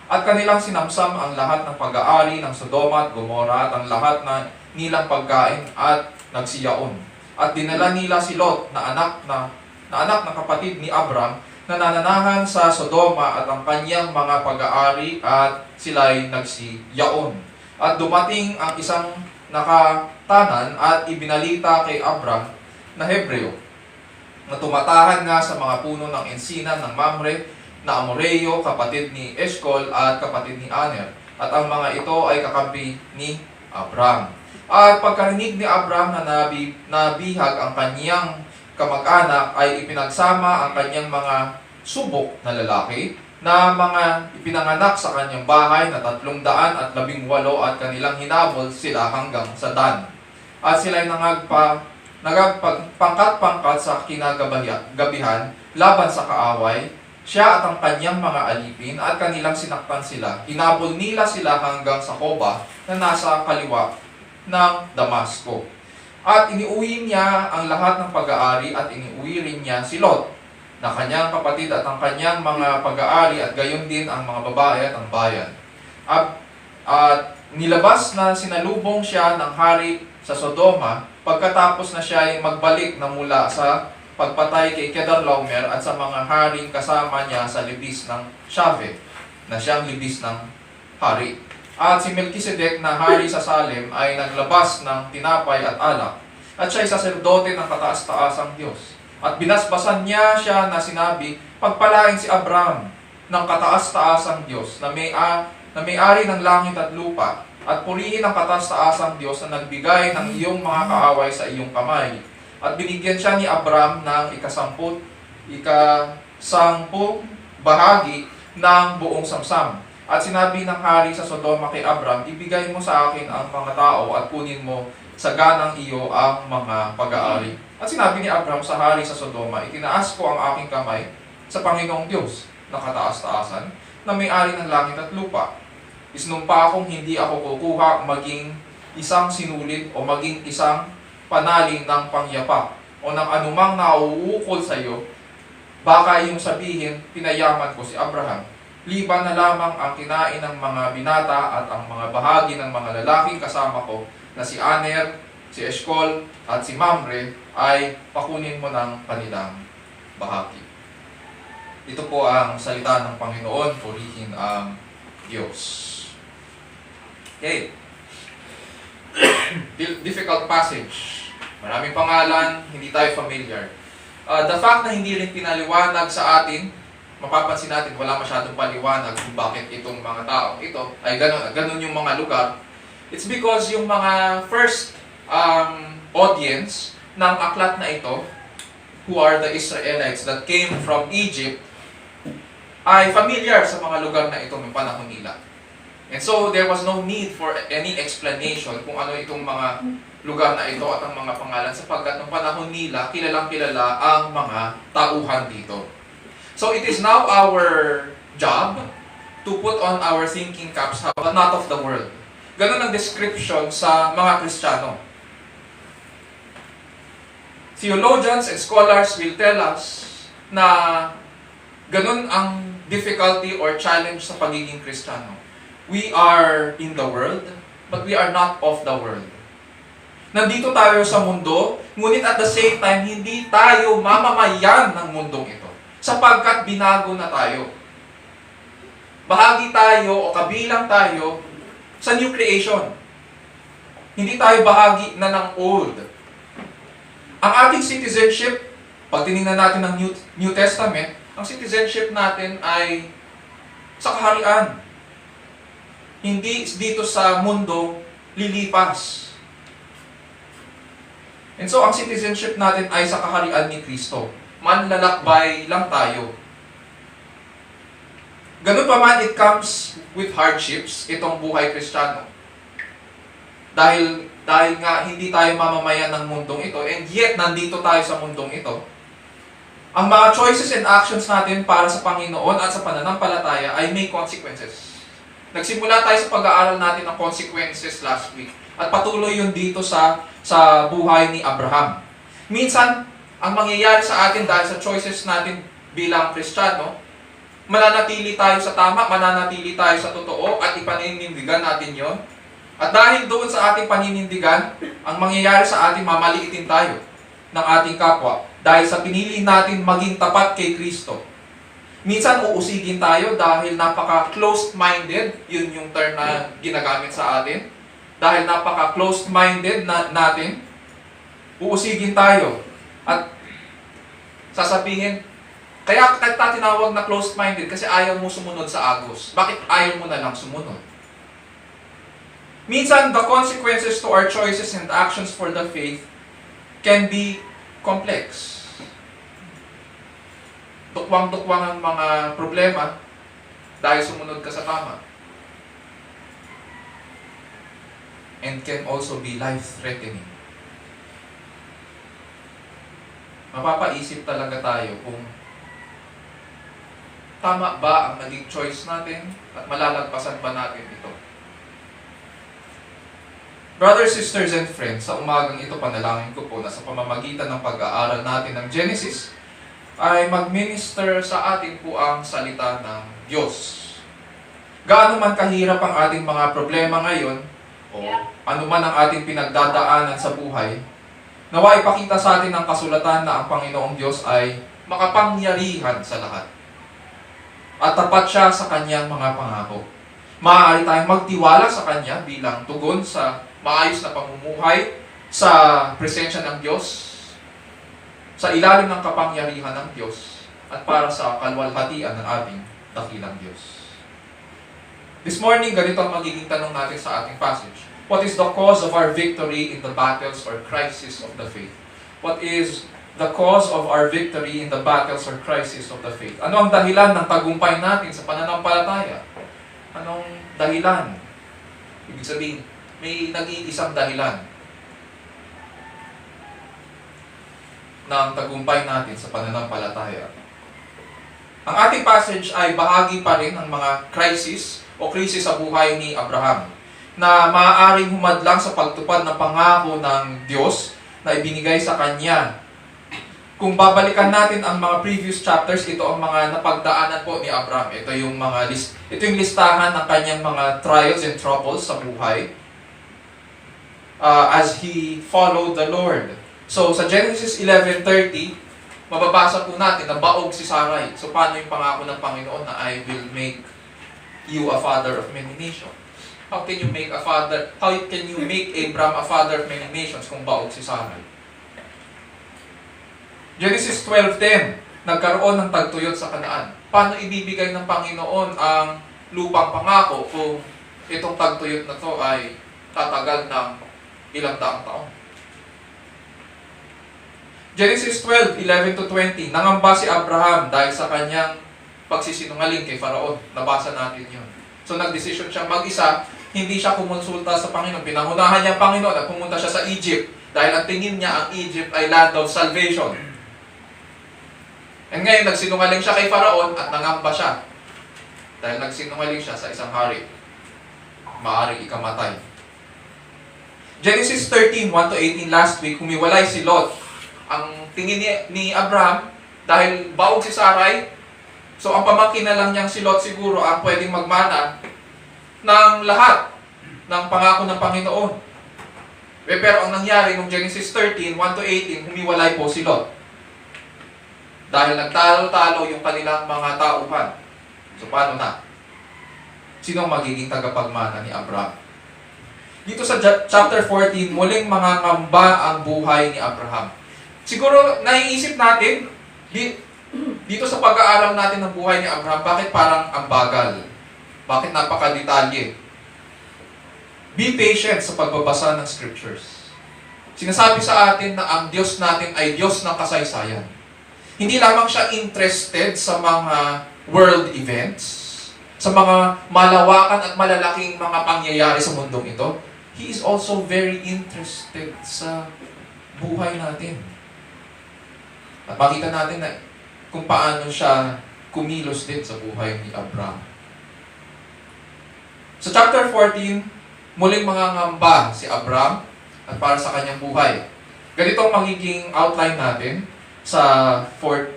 [SPEAKER 4] At kanilang sinamsam ang lahat ng pag-aari ng Sodoma at Gomora at ang lahat na nilang pagkain at nagsiyaon. At dinala nila si Lot na anak ng kapatid ni Abram na nananahan sa Sodoma at ang kanyang mga pag-aari at sila'y nagsiyaon. At dumating ang isang nakatanan at ibinalita kay Abram na Hebreo na tumatahan nga sa mga puno ng ensinan ng Mamre na Amoreyo, kapatid ni Eshcol at kapatid ni Aner. At ang mga ito ay kakampi ni Abram. At pagkarinig ni Abram na nabihag ang kanyang kamag-anak ay ipinagsama ang kanyang mga subok na lalaki na mga ipinanganak sa kanyang bahay na 318 at kanilang hinabol sila hanggang sa Dan. At sila'y nagpangkat-pangkat sa kinagabihan laban sa kaaway, siya at ang kanyang mga alipin at kanilang sinaktan sila. Hinabol nila sila hanggang sa Hoba na nasa kaliwa ng Damasco. At iniuwi niya ang lahat ng pag-aari at iniuwi rin niya si Lot na kanyang kapatid at ang kanyang mga pag-aari at gayon din ang mga babae at ang bayan. At nilabas na sinalubong siya ng hari sa Sodoma pagkatapos na siya ay magbalik na mula sa pagpatay kay Kedorlaomer at sa mga haring kasama niya sa libis ng Shave na siyang libis ng hari. At si Melchizedek na hari sa Salem ay naglabas ng tinapay at alak at siya ay saserdote ng kataas-taasang Diyos. At binasbasan niya siya na sinabi, pagpalain si Abram ng kataas-taasang Diyos na may-ari ng langit at lupa at purihin ang kataas-taasang Diyos na nagbigay ng iyong mga kaaway sa iyong kamay. At binigyan siya ni Abram ng ikasampung bahagi ng buong samsam. At sinabi ng hari sa Sodoma kay Abram, ibigay mo sa akin ang mga tao at kunin mo sa ganang iyo ang mga pag-aari. At sinabi ni Abram sa hari sa Sodoma, itinaas ko ang aking kamay sa Panginoong Diyos na kataas-taasan na may-ari ng langit at lupa. Isinumpa akong hindi ako kukuha maging isang sinulid o maging isang panaling ng pangyapak o ng anumang nauukol sa iyo, baka iyong sabihin, pinayaman ko si Abraham. liban na lamang ang kinain ng mga binata at ang mga bahagi ng mga lalaking kasama ko na si Aner, si Eshcol at si Mamre ay pakunin mo ng kanilang bahagi. Ito po ang salita ng Panginoon, purihin ang Diyos. Okay. Difficult passage. Maraming pangalan, hindi tayo familiar. The fact na hindi rin pinaliwanag sa atin, mapapansin natin wala masyadong paliwanag kung bakit itong mga taong ito ay ganun yung mga lugar. It's because yung mga first audience ng aklat na ito, who are the Israelites that came from Egypt, ay familiar sa mga lugar na ito ng panahon nila. And so, there was no need for any explanation kung ano itong mga lugar na ito at ang mga pangalan sapagkat ng panahon nila, kilalang-kilala ang mga tauhan dito. So, it is now our job to put on our thinking caps, but not of the world. Ganun ang description sa mga Kristiyano. Theologians and scholars will tell us na ganun ang difficulty or challenge sa pagiging Kristiyano. We are in the world, but we are not of the world. Nandito tayo sa mundo, ngunit at the same time, hindi tayo mamamayan ng mundong ito. Sapagkat binago na tayo. Bahagi tayo o kabilang tayo sa new creation. Hindi tayo bahagi na ng old. Ang ating citizenship, pag tinignan natin ng New Testament, ang citizenship natin ay sa kaharian. Hindi dito sa mundo lilipas. And so, ang citizenship natin ay sa kaharian ni Kristo. Manlalakbay lang tayo. Ganun pa man, it comes with hardships, itong buhay Kristiyano. Dahil nga hindi tayo mamamayan ng mundong ito, and yet nandito tayo sa mundong ito, ang mga choices and actions natin para sa Panginoon at sa pananampalataya ay may consequences. Nagsimula tayo sa pag-aaral natin ng consequences last week. At patuloy yun dito sa buhay ni Abraham. Minsan, ang mangyayari sa atin dahil sa choices natin bilang Kristiyano, mananatili tayo sa tama, mananatili tayo sa totoo, at ipaninindigan natin yon. At dahil doon sa ating paninindigan, ang mangyayari sa atin, mamaliitin tayo ng ating kapwa. Dahil sa pinili natin maging tapat kay Kristo. Minsan uusigin tayo dahil napaka-closed-minded, yun yung term na ginagamit sa atin. Dahil napaka-closed-minded natin, uusigin tayo. At sasabihin, kaya kita tinawag na closed-minded kasi ayaw mo sumunod sa agos. Bakit ayaw mo na lang sumunod? Minsan, the consequences to our choices and actions for the faith can be complex. Tukwang-tukwang ang mga problema dahil sumunod ka sa tama. And can also be life-threatening. Mapapaisip talaga tayo kung tama ba ang naging choice natin at malalagpasan ba natin ito. Brothers, sisters, and friends, sa umagang ito panalangin ko po na sa pamamagitan ng pag-aaral natin ng Genesis ay mag-minister sa atin po ang salita ng Diyos. Gaano man kahirap ang ating mga problema ngayon o ano man ang ating pinagdadaanan sa buhay, nawa ipakita sa atin ng kasulatan na ang Panginoong Diyos ay makapangyarihan sa lahat. At tapat siya sa kanyang mga pangako. Maaari tayong magtiwala sa kanya bilang tugon sa maayos na pamumuhay sa presensya ng Diyos, sa ilalim ng kapangyarihan ng Diyos, at para sa kalwalhatian ng ating dakilang Diyos. This morning, ganito ang magiging tanong natin sa ating passage. What is the cause of our victory in the battles or crisis of the faith? What is the cause of our victory in the battles or crisis of the faith? Ano ang dahilan ng tagumpay natin sa pananampalataya? Anong dahilan? Ibig sabihin, may nag-iisang dahilan ng tagumpay natin sa pananampalataya. Ang ating passage ay bahagi pa rin ng mga crisis o krisis sa buhay ni Abraham na maaaring humadlang sa pagtupad ng pangako ng Diyos na ibinigay sa kanya Kung babalikan natin ang mga previous chapters, ito ang mga napagdaanan po ni Abraham. Ito yung listahan ng kanyang mga trials and troubles sa buhay as he followed the Lord. So sa Genesis 11:30, mababasa po natin na baog si Sarai. So paano yung pangako ng Panginoon na I will make you a father of many nations? How can you make Abraham a father of many nations kung baog si Sarai? Genesis 12:10, nagkaroon ng tagtuyot sa Kanaan. Paano ibibigay ng Panginoon ang lupang pangako kung itong tagtuyot na to ay tatagal ng ilang daang taon? Genesis 12:11-20, nangamba si Abraham dahil sa kanyang pagsisinungaling kay Faraon. Nabasa natin yun. So nagdesisyon siya mag-isa, hindi siya kumonsulta sa Panginoon. Pinangunahan niya ang Panginoon at pumunta siya sa Egypt dahil ang tingin niya ang Egypt ay land of salvation. And ngayon, nagsinungaling siya kay Faraon at nangamba siya. Dahil nagsinungaling siya sa isang hari. Maaaring ikamatay. Genesis 13:1-18 last week, humiwalay si Lot. Ang tingin ni Abraham, dahil baog si Sarai, so ang pamangkin na lang niyang si Lot siguro ang pwedeng magmana ng lahat ng pangako ng Panginoon. Pero ang nangyari nung Genesis 13:1-18, humiwalay po si Lot. Dahil nagtalo-talo yung kanilang mga tauhan. So paano na? Sino ang magiging tagapagmana ni Abraham? Dito sa chapter 14, muling mangangamba ang buhay ni Abraham. Siguro naiisip natin, dito sa pag-aaral natin ng buhay ni Abraham, bakit parang ang bagal? Bakit napakadetalye? Be patient sa pagbabasa ng scriptures. Sinasabi sa atin na ang Diyos natin ay Diyos ng kasaysayan. Hindi lamang siya interested sa mga world events, sa mga malawakan at malalaking mga pangyayari sa mundong ito. He is also very interested sa buhay natin. At makita natin na kung paano siya kumilos din sa buhay ni Abraham. Sa chapter 14, muling mangangamba si Abraham at para sa kanyang buhay. Ganito ang magiging outline natin sa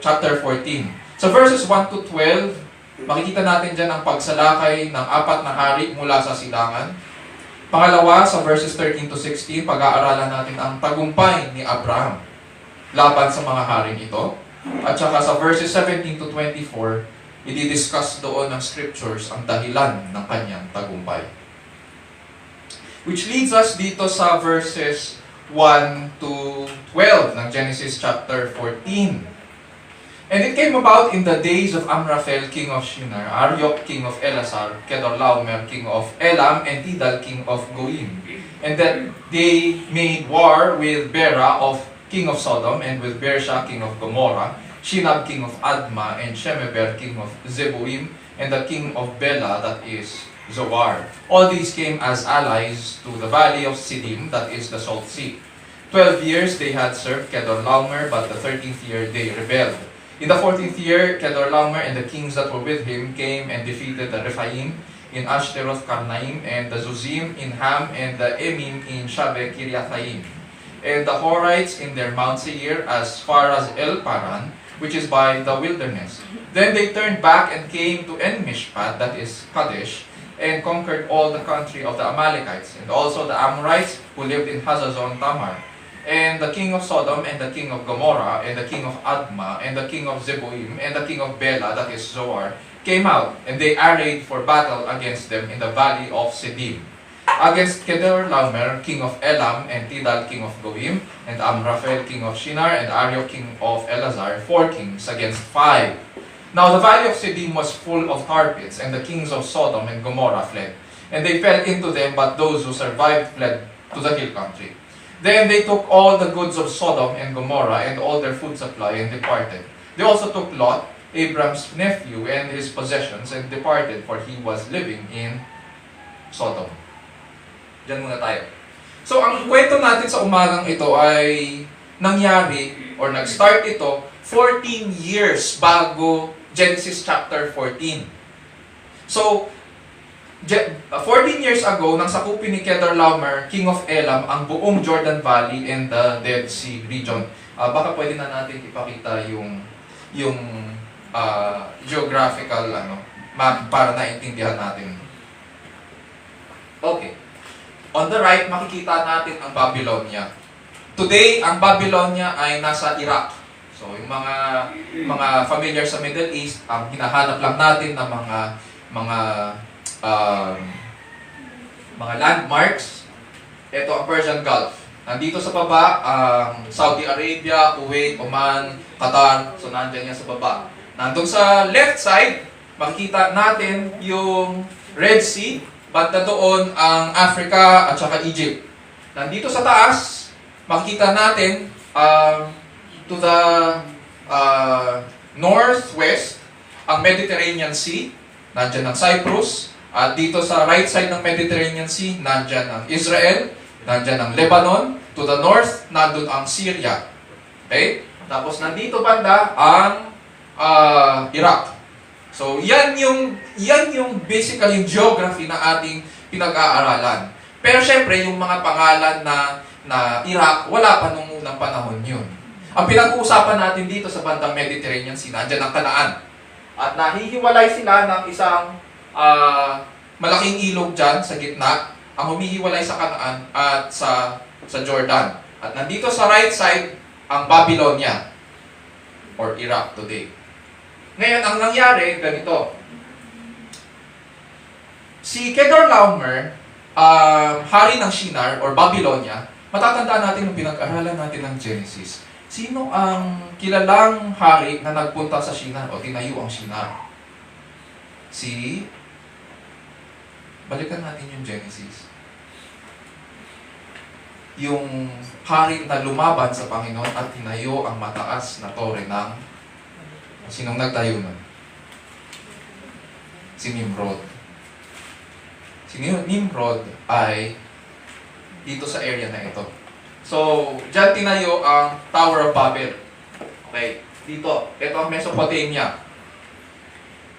[SPEAKER 4] chapter 14. Sa verses 1-12, makikita natin dyan ang pagsalakay ng 4 na hari mula sa silangan. Pangalawa, sa verses 13-16, pag-aaralan natin ang tagumpay ni Abraham laban sa mga haring ito. At saka sa verses 17-24, i-discuss doon ng scriptures ang dahilan ng kanyang tagumpay. Which leads us dito sa verses 1-12 ng Genesis chapter 14. And it came about in the days of Amraphel, king of Shinar, Arioch, king of Elasar, Kedorlaomer, king of Elam, and Tidal, king of Goim. And that they made war with Bera, king of Sodom, and with Bersha, king of Gomorrah, Shinab, king of Adma, and Shemeber, king of Zeboim, and the king of Bela, that is Zoar. All these came as allies to the valley of Siddim, that is the Salt Sea. 12 years they had served Kedorlaomer, but the 13th year they rebelled. In the 14th year, Kedorlaomer and the kings that were with him came and defeated the Rephaim in Ashtaroth Karnaim, and the Zuzim in Ham, and the Emim in Shaveh Kiriathaim, and the Horites in their Mount Seir as far as El Paran, which is by the wilderness. Then they turned back and came to En-Mishpat, that is Kadesh, and conquered all the country of the Amalekites, and also the Amorites who lived in Hazazon Tamar. And the king of Sodom, and the king of Gomorrah, and the king of Adma, and the king of Zeboim, and the king of Bela, that is Zoar, came out, and they arrayed for battle against them in the valley of Siddim. Against Kedorlaomer, king of Elam, and Tidal, king of Goim, and Amraphel, king of Shinar, and Arioch, king of Elazar, 4 kings against 5. Now the valley of Siddim was full of tar pits, and the kings of Sodom and Gomorrah fled. And they fell into them, but those who survived fled to the hill country. Then they took all the goods of Sodom and Gomorrah, and all their food supply, and departed. They also took Lot, Abram's nephew, and his possessions, and departed, for he was living in Sodom. Diyan muna tayo. So ang kwento natin sa umagang ito ay nangyari, or nag-start ito, 14 years bago Genesis chapter 14. So, 14 years ago, nang sakupin ni Kedorlaomer, king of Elam, ang buong Jordan Valley and the Dead Sea region. baka pwede na natin ipakita yung geographical map para naintindihan natin. Okay. On the right, makikita natin ang Babylonia. Today, ang Babylonia ay nasa Iraq. So, yung mga familiar sa Middle East, ang hinahanap lang natin ng mga landmarks. Ito ang Persian Gulf. Nandito sa baba, ang Saudi Arabia, Kuwait, Oman, Qatar. So, nandyan yan sa baba. Nandun sa left side, makikita natin yung Red Sea. Banda doon ang Africa at saka Egypt. Nandito sa taas, makikita natin to the northwest, ang Mediterranean Sea. Nandyan ang Cyprus. At dito sa right side ng Mediterranean Sea, nandyan ang Israel. Nandyan ang Lebanon. To the north, nandun ang Syria. Okay? Tapos nandito banda ang Iraq. So, yan yung basically yung geography na ating pinag-aaralan. Pero syempre, yung mga pangalan na Iraq, wala pa nung unang panahon yun. Ang pinag-uusapan natin dito sa bandang Mediterranean Sea, nandyan ang Kanaan. At nahihiwalay sila ng isang malaking ilog dyan sa gitna, ang humihiwalay sa Kanaan at sa Jordan. At nandito sa right side, ang Babylonia, or Iraq today. Ngayon, ang nangyari, ganito. Si Kedorlaomer, hari ng Shinar, or Babylonia, matatandaan natin nung pinag-aralan natin ng Genesis. Sino ang kilalang hari na nagpunta sa Shinar o tinayo ang Shinar? Balikan natin yung Genesis. Yung hari na lumaban sa Panginoon at tinayo ang mataas na tore ng sinong nagtayo nun? Si Nimrod. Si Nimrod ay dito sa area na ito. So, dyan tinayo ang Tower of Babel. Okay, dito. Ito ang Mesopotamia.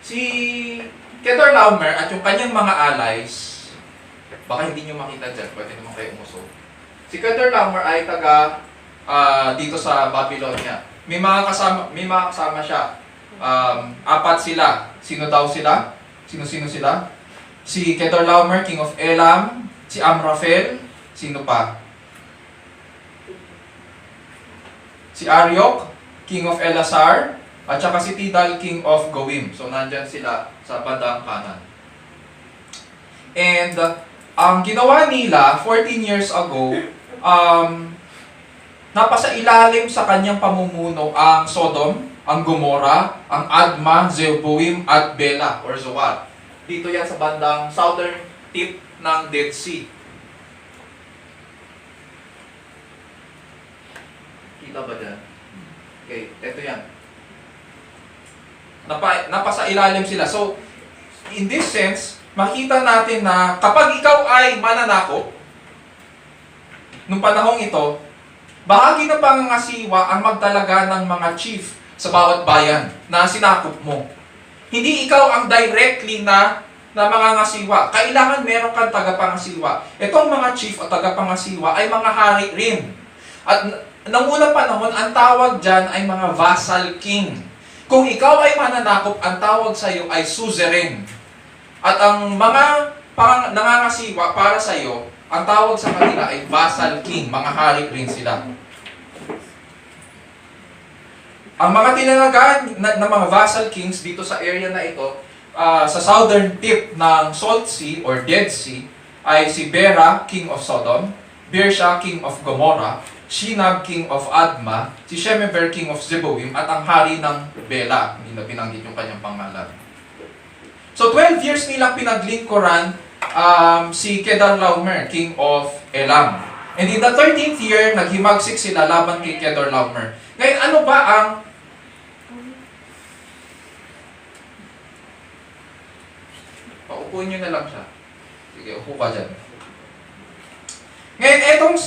[SPEAKER 4] Si Kedorlaomer at yung kanyang mga allies, baka hindi nyo makita dyan, pwede naman kayo umusog. Si Kedorlaomer ay taga dito sa Babylonia. May mga kasama siya. 4 sila. Sino daw sila? Sino-sino sila? Si Kedorlaomer, king of Elam. Si Amraphel. Sino pa? Si Arioch, king of Elasar. At saka si Tidal, king of Goim. So, nandyan sila sa bandang kanan. And, ang ginawa nila 14 years ago, napasa ilalim sa kanyang pamumuno ang Sodom, ang Gomorrah, ang Adma, Zeboim, at Bela, or Zoar. Dito yan sa bandang southern tip ng Dead Sea. Kita ba dyan? Okay, eto yan. Napasa ilalim sila. So, in this sense, makita natin na kapag ikaw ay mananakop, nung panahong ito, bahagi ng pangangasiwa ang magdalaga ng mga chief sa bawat bayan na sinakop mo. Hindi ikaw ang directly na mangangasiwa. Kailangan meron kang tagapangasiwa. Itong mga chief o tagapangasiwa ay mga hari rin. At nang unang panahon, ang tawag dyan ay mga vassal king. Kung ikaw ay mananakop, ang tawag sa iyo ay suzerain. At ang mga nangangasiwa para sa iyo, ang tawag sa kanila ay vassal king. Mga hari rin sila. Ang mga tinalagaan ng mga vassal kings dito sa area na ito, sa southern tip ng Salt Sea or Dead Sea, ay si Bera, king of Sodom, Birsha, king of Gomorrah, Shinab, king of Adma, si Shemeber, king of Zeboim, at ang hari ng Bela. Hindi na binanggit yung kanyang pangalan. So 12 years nilang pinaglingkuran si Kedorlaomer, king of Elam. And in the 13th year, naghimagsik sila laban kay Kedorlaomer. Ngayon, ano ba ang paupuin nyo na lang siya. Sige, upo ka dyan. Ngayon,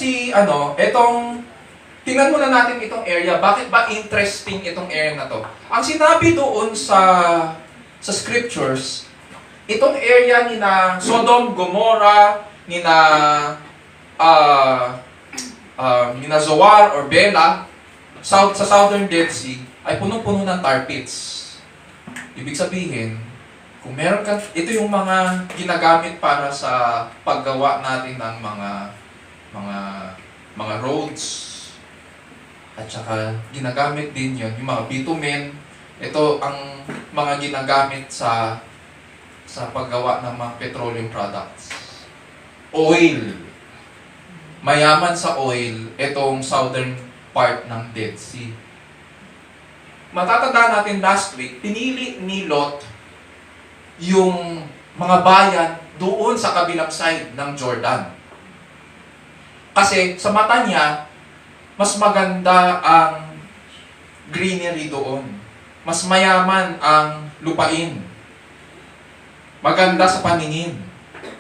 [SPEAKER 4] tingnan muna natin itong area. Bakit ba interesting itong area na to? Ang sinabi doon sa scriptures, itong area ni na Sodom, Gomorrah, ni na Zoar or Bela, sa Southern Dead Sea ay punong-puno ng tar pits. Ibig sabihin, kung meron ka, ito yung mga ginagamit para sa paggawa natin ng mga roads. At saka ginagamit din yon yung mga bitumen. Ito ang mga ginagamit sa paggawa ng mga petroleum products. Oil. Mayaman sa oil, itong southern part ng Dead Sea. Matatandaan natin last week, pinili ni Lot yung mga bayan doon sa kabilang side ng Jordan. Kasi sa mata niya, mas maganda ang greenery doon. Mas mayaman ang lupain. Maganda sa paningin.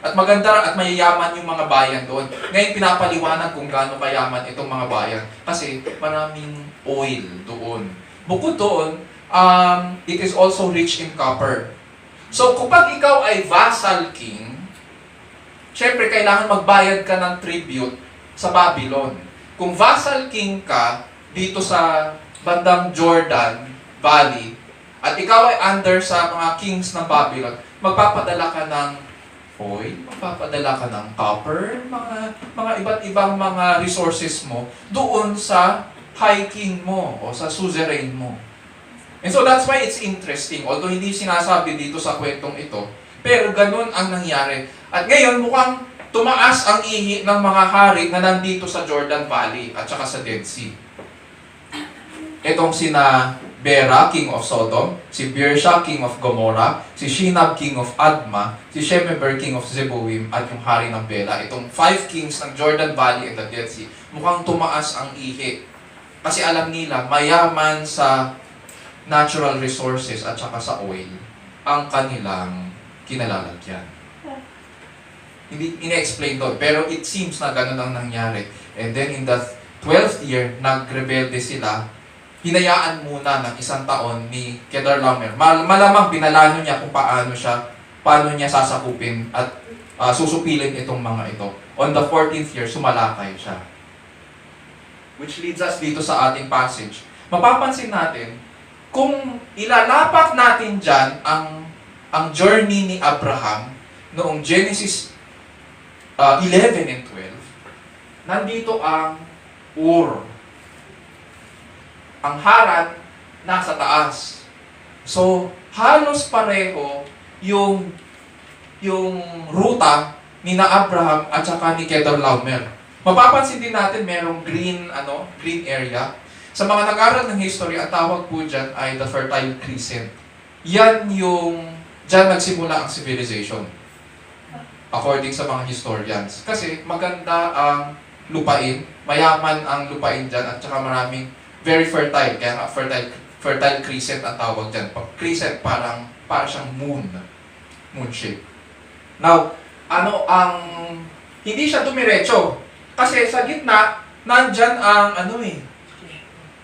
[SPEAKER 4] At maganda at mayayaman yung mga bayan doon. Ngayon pinapaliwanag kung gaano kayaman itong mga bayan. Kasi maraming oil doon. Bukod doon, it is also rich in copper. So kapag ikaw ay vassal king, syempre kailangan magbayad ka ng tribute sa Babylon. Kung vassal king ka dito sa bandang Jordan Valley, at ikaw ay under sa mga kings ng Babylon, magpapadala ka ng oil, magpapadala ka ng copper, mga iba't ibang mga resources mo doon sa high king mo o sa suzerain mo. And so that's why it's interesting, although hindi sinasabi dito sa kwentong ito, pero ganun ang nangyari. At ngayon mukhang tumaas ang ihi ng mga hari na nandito sa Jordan Valley at saka sa Dead Sea. Itong sina Bera, king of Sodom, si Birsha, king of Gomorrah, si Shinab, king of Adma, si Shemeber, king of Zeboim, at yung hari ng Bela. Itong 5 kings ng Jordan Valley and the Dead Sea, mukhang tumaas ang ihi. Kasi alam nila, mayaman sa natural resources at saka sa oil ang kanilang kinalalagyan. Hindi ina-explain doon, pero it seems na ganun ang nangyari. And then in the 12th year, nagrebelde sila. Hinayaan muna ng 1 taon ni Kedorlaomer. Malamang pinalano niya kung paano niya sasakupin at susupilin itong mga ito. On the 14th year, sumalakay siya. Which leads us dito sa ating passage. Mapapansin natin, kung ilalapat natin dyan ang journey ni Abraham noong Genesis 11 and 12, nandito ang Ur. Ang Haran nasa taas. So, halos pareho yung ruta ni na Abraham at saka ni Kedorlaomer. Mapapansin din natin merong green area. Sa mga nag-aral ng history, ang tawag po dyan ay the Fertile Crescent. Yan dyan nagsimula ang civilization. According sa mga historians. Kasi maganda ang lupain, mayaman ang lupain dyan at saka maraming very fertile, kaya nga fertile crescent ang tawag dyan. Crescent parang siyang moon shape. Now, hindi siya dumiretso. Kasi sa gitna, nandyan ang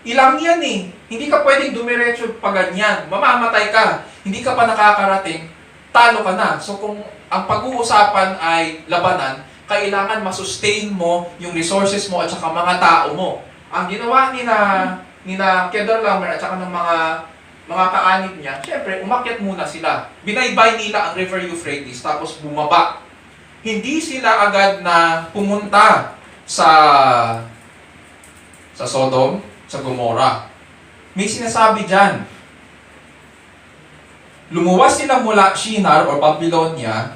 [SPEAKER 4] ilang yan eh. Hindi ka pwedeng dumiretso pa ganyan. Mamamatay ka. Hindi ka pa nakakarating, talo ka na. So kung ang pag-uusapan ay labanan, kailangan masustain mo yung resources mo at saka mga tao mo. Ang ginawa ni na Kedorlaomer at saka ng mga kaanib niya, syempre, umakyat muna sila. Binaybay nila ang River Euphrates, tapos bumaba. Hindi sila agad na pumunta sa Sodom, sa Gomorrah. May sinasabi dyan. Lumuwas sila mula Shinar or Babylonia,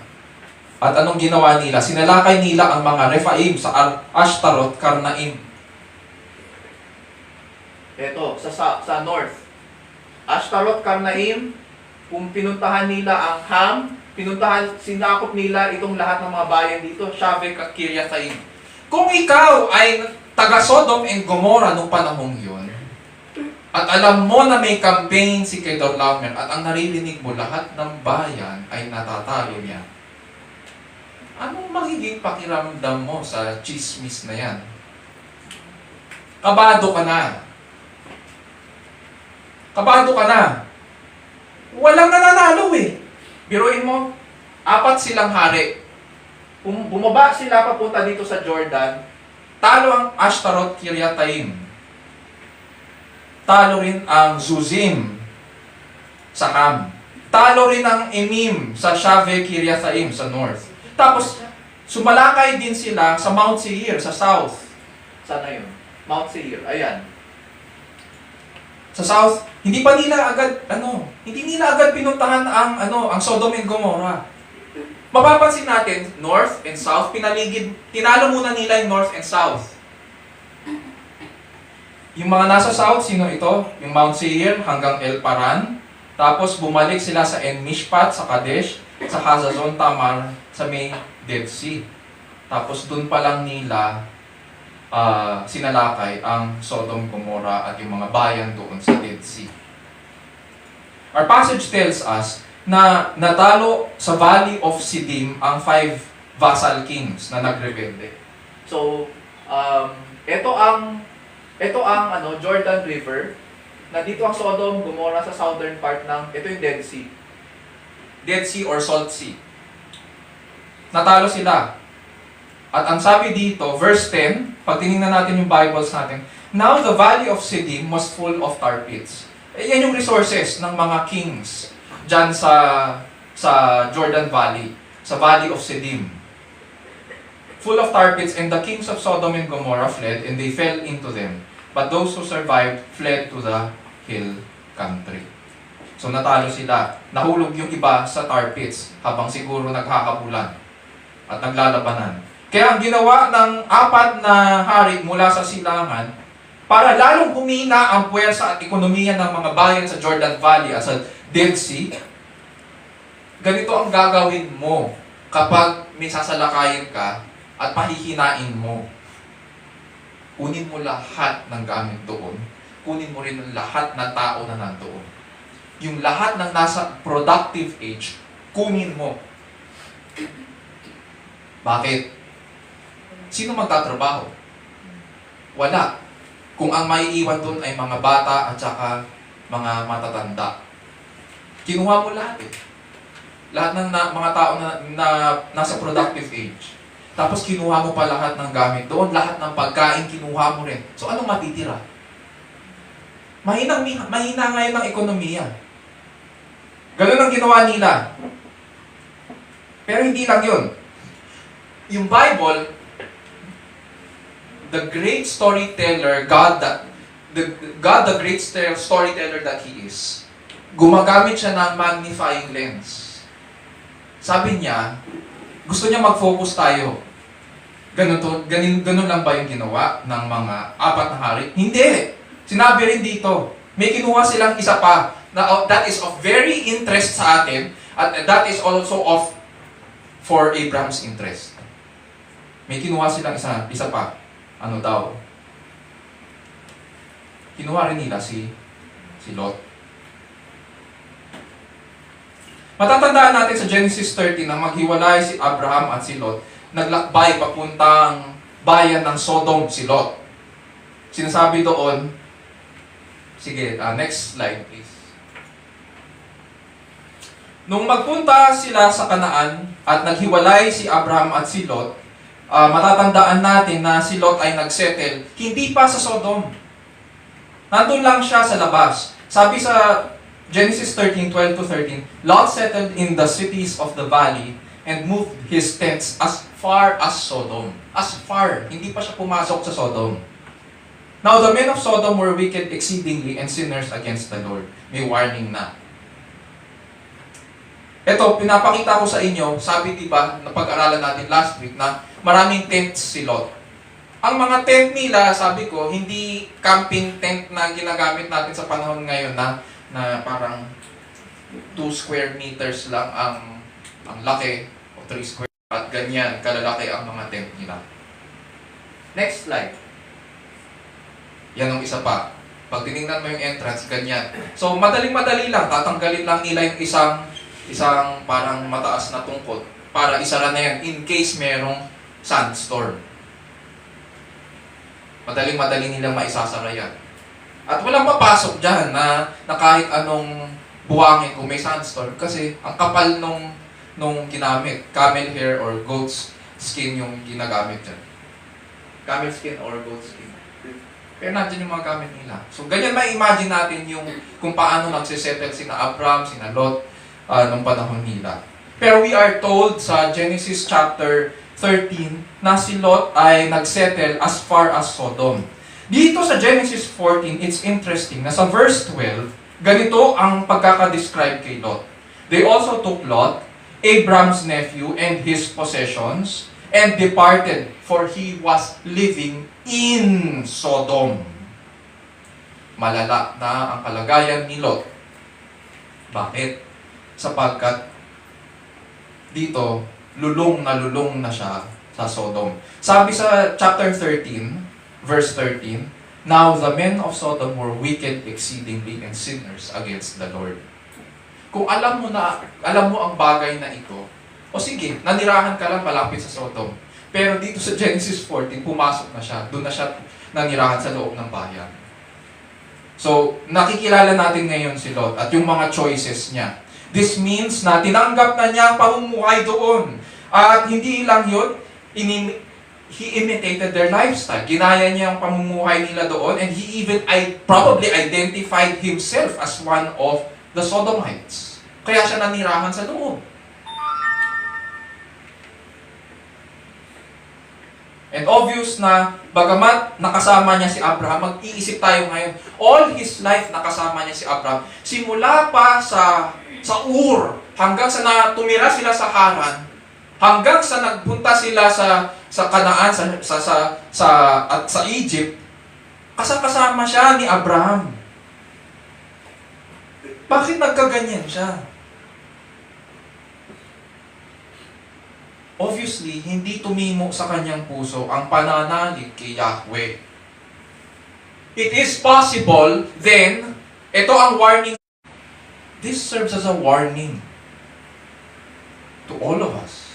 [SPEAKER 4] at anong ginawa nila? Sinalakay nila ang mga Rephaim sa Ashtaroth, Karnaim. Ito, sa north. Ashtaroth, Karnaim, kung pinuntahan nila ang Ham, sinakop nila itong lahat ng mga bayan dito, Shavek at Kiriathaim. Kung ikaw ay taga Sodom and Gomorrah nung panahong yun, at alam mo na may campaign si Kedorlaomer at ang naririnig mo lahat ng bayan ay natatalo niya, anong magiging pakiramdam mo sa chismis na yan? Kabado ka na. Kabado ka na. Walang nananalo eh. Biruin mo, 4 silang hari. Kung bumaba sila papunta dito sa Jordan, talo ang Ashtaroth, Kiriathaim. Talo rin ang Zuzim sa Ham. Talo rin ang Emim sa Shave Kiriathaim sa north. Tapos, sumalakay din sila sa Mount Seir sa south. Sana yun? Mount Seir. Ayan. Sa south, hindi nila agad pinuntahan ang Sodom and Gomorrah. Mapapansin natin, north and south, tinalo muna nila yung north and south. Yung mga nasa south, sino ito? Yung Mount Seir hanggang El Paran. Tapos bumalik sila sa En Mishpat, sa Kadesh, sa Hazazon Tamar, sa may Dead Sea. Tapos dun pa lang nila sinalakay ang Sodom, Gomorrah at yung mga bayan doon sa Dead Sea. Our passage tells us na natalo sa Valley of Siddim ang 5 vassal kings na nagrebelde. So, ito ang Jordan River. Nandito ang Sodom, Gomorrah sa southern part ito yung Dead Sea. Dead Sea or Salt Sea. Natalo sila. At ang sabi dito, verse 10, pag tinignan natin yung Bibles natin, now the valley of Siddim was full of tar pits. Yan yung resources ng mga kings dyan sa Jordan Valley, sa Valley of Siddim. Full of tar pits, and the kings of Sodom and Gomorrah fled, and they fell into them. But those who survived fled to the hill country. So natalo sila. Nahulog yung iba sa tar pits habang siguro nagkakabulan at naglalabanan. Kaya ang ginawa ng 4 na hari mula sa silangan, para lalong humina ang puwersa at ekonomiya ng mga bayan sa Jordan Valley at sa Dead Sea, ganito ang gagawin mo kapag may sasalakayin ka at pahihinain mo. Kunin mo lahat ng gamit doon. Kunin mo rin ang lahat ng tao na nandoon. Yung lahat ng nasa productive age, kunin mo. Bakit? Sino magtatrabaho? Wala. Kung ang maiiwan doon ay mga bata at saka mga matatanda. Kinuha mo lahat eh. Lahat ng mga tao na nasa productive age. Tapos kinuha mo pa lahat ng gamit doon, lahat ng pagkain kinuha mo rin. So anong matitira? Mahina ngayon ang ekonomiya. Ganun ang ginawa nila. Pero hindi lang yun. Yung Bible, the great storyteller, God the great storyteller that He is, gumagamit siya ng magnifying lens. Sabi niya, gusto niya mag-focus tayo. Ganun lang ba yung ginawa ng mga 4 na hari? Hindi! Sinabi rin dito, may kinuha silang isa pa, na that is of very interest sa atin, at that is also for Abraham's interest. May kinuha silang isa pa. Ano daw? Kinuha rin nila si Lot. Matatandaan natin sa Genesis 13 na maghiwalay si Abraham at si Lot. Naglakbay papuntang bayan ng Sodom si Lot. Sinasabi doon, sige, next slide please. Nung magpunta sila sa Kanaan at naghiwalay si Abraham at si Lot, matatandaan natin na si Lot ay nagsettle, hindi pa sa Sodom. Nandun lang siya sa labas. Sabi sa Genesis 13:12-13, Lot settled in the cities of the valley and moved his tents as far as Sodom. As far, hindi pa siya pumasok sa Sodom. Now the men of Sodom were wicked exceedingly and sinners against the Lord. May warning na. Ito, pinapakita ko sa inyo, sabi diba, napag-aralan natin last week na maraming tents si Lot. Ang mga tent nila, sabi ko, hindi camping tent na ginagamit natin sa panahon ngayon na parang 2 square meters lang ang laki o 3 square at ganyan, kalalaki ang mga tent nila. Next slide. Yan ang isa pa. Pag tinignan mo yung entrance, ganyan. So, madaling-madali lang. Tatanggalin lang nila yung isang parang mataas na tungkod para isara na yan in case merong sandstorm. Madaling-madali nilang maisasara yan. At walang papasok dyan na kahit anong buwangin kung may sandstorm kasi ang kapal nung ginamit. Camel hair or goat's skin yung ginagamit dyan. Camel skin or goat skin. Pero nandiyan yung mga gamit nila. So, ganyan ma-imagine natin yung kung paano nagsisettle sina Abraham, sina Lot, nung panahon nila. Pero we are told sa Genesis chapter 13 na si Lot ay nagsettle as far as Sodom. Dito sa Genesis 14, it's interesting na sa verse 12, ganito ang pagkakadescribe kay Lot. They also took Lot, Abram's nephew, and his possessions, and departed, for he was living in Sodom. Malala na ang kalagayan ni Lot. Bakit? Sapagkat dito, lulong na siya sa Sodom. Sabi sa chapter 13, verse 13, "Now the men of Sodom were wicked exceedingly and sinners against the Lord." Kung alam mo ang bagay na ito, o sige, nanirahan ka lang malapit sa Sodom. Pero dito sa Genesis 14, pumasok na siya. Doon na siya nanirahan sa loob ng bayan. So, nakikilala natin ngayon si Lot at yung mga choices niya. This means na tinanggap na niya ang pamumuhay doon. At hindi lang yun, he imitated their lifestyle. Ginaya niya ang pamumuhay nila doon, and he even probably identified himself as one of the Sodomites. Kaya siya nanirahan sa loob. And obvious na, bagamat nakasama niya si Abraham, mag-iisip tayo ngayon, all his life nakasama niya si Abraham. Simula pa sa Ur, hanggang sa tumira sila sa Haran, hanggang sa nagpunta sila sa Kanaan, sa Egypt, kasama siya ni Abraham. Bakit nagkaganyan siya? Obviously, hindi tumimo sa kanyang puso ang pananalig kay Yahweh. It is possible, then, ito ang warning. This serves as a warning to all of us.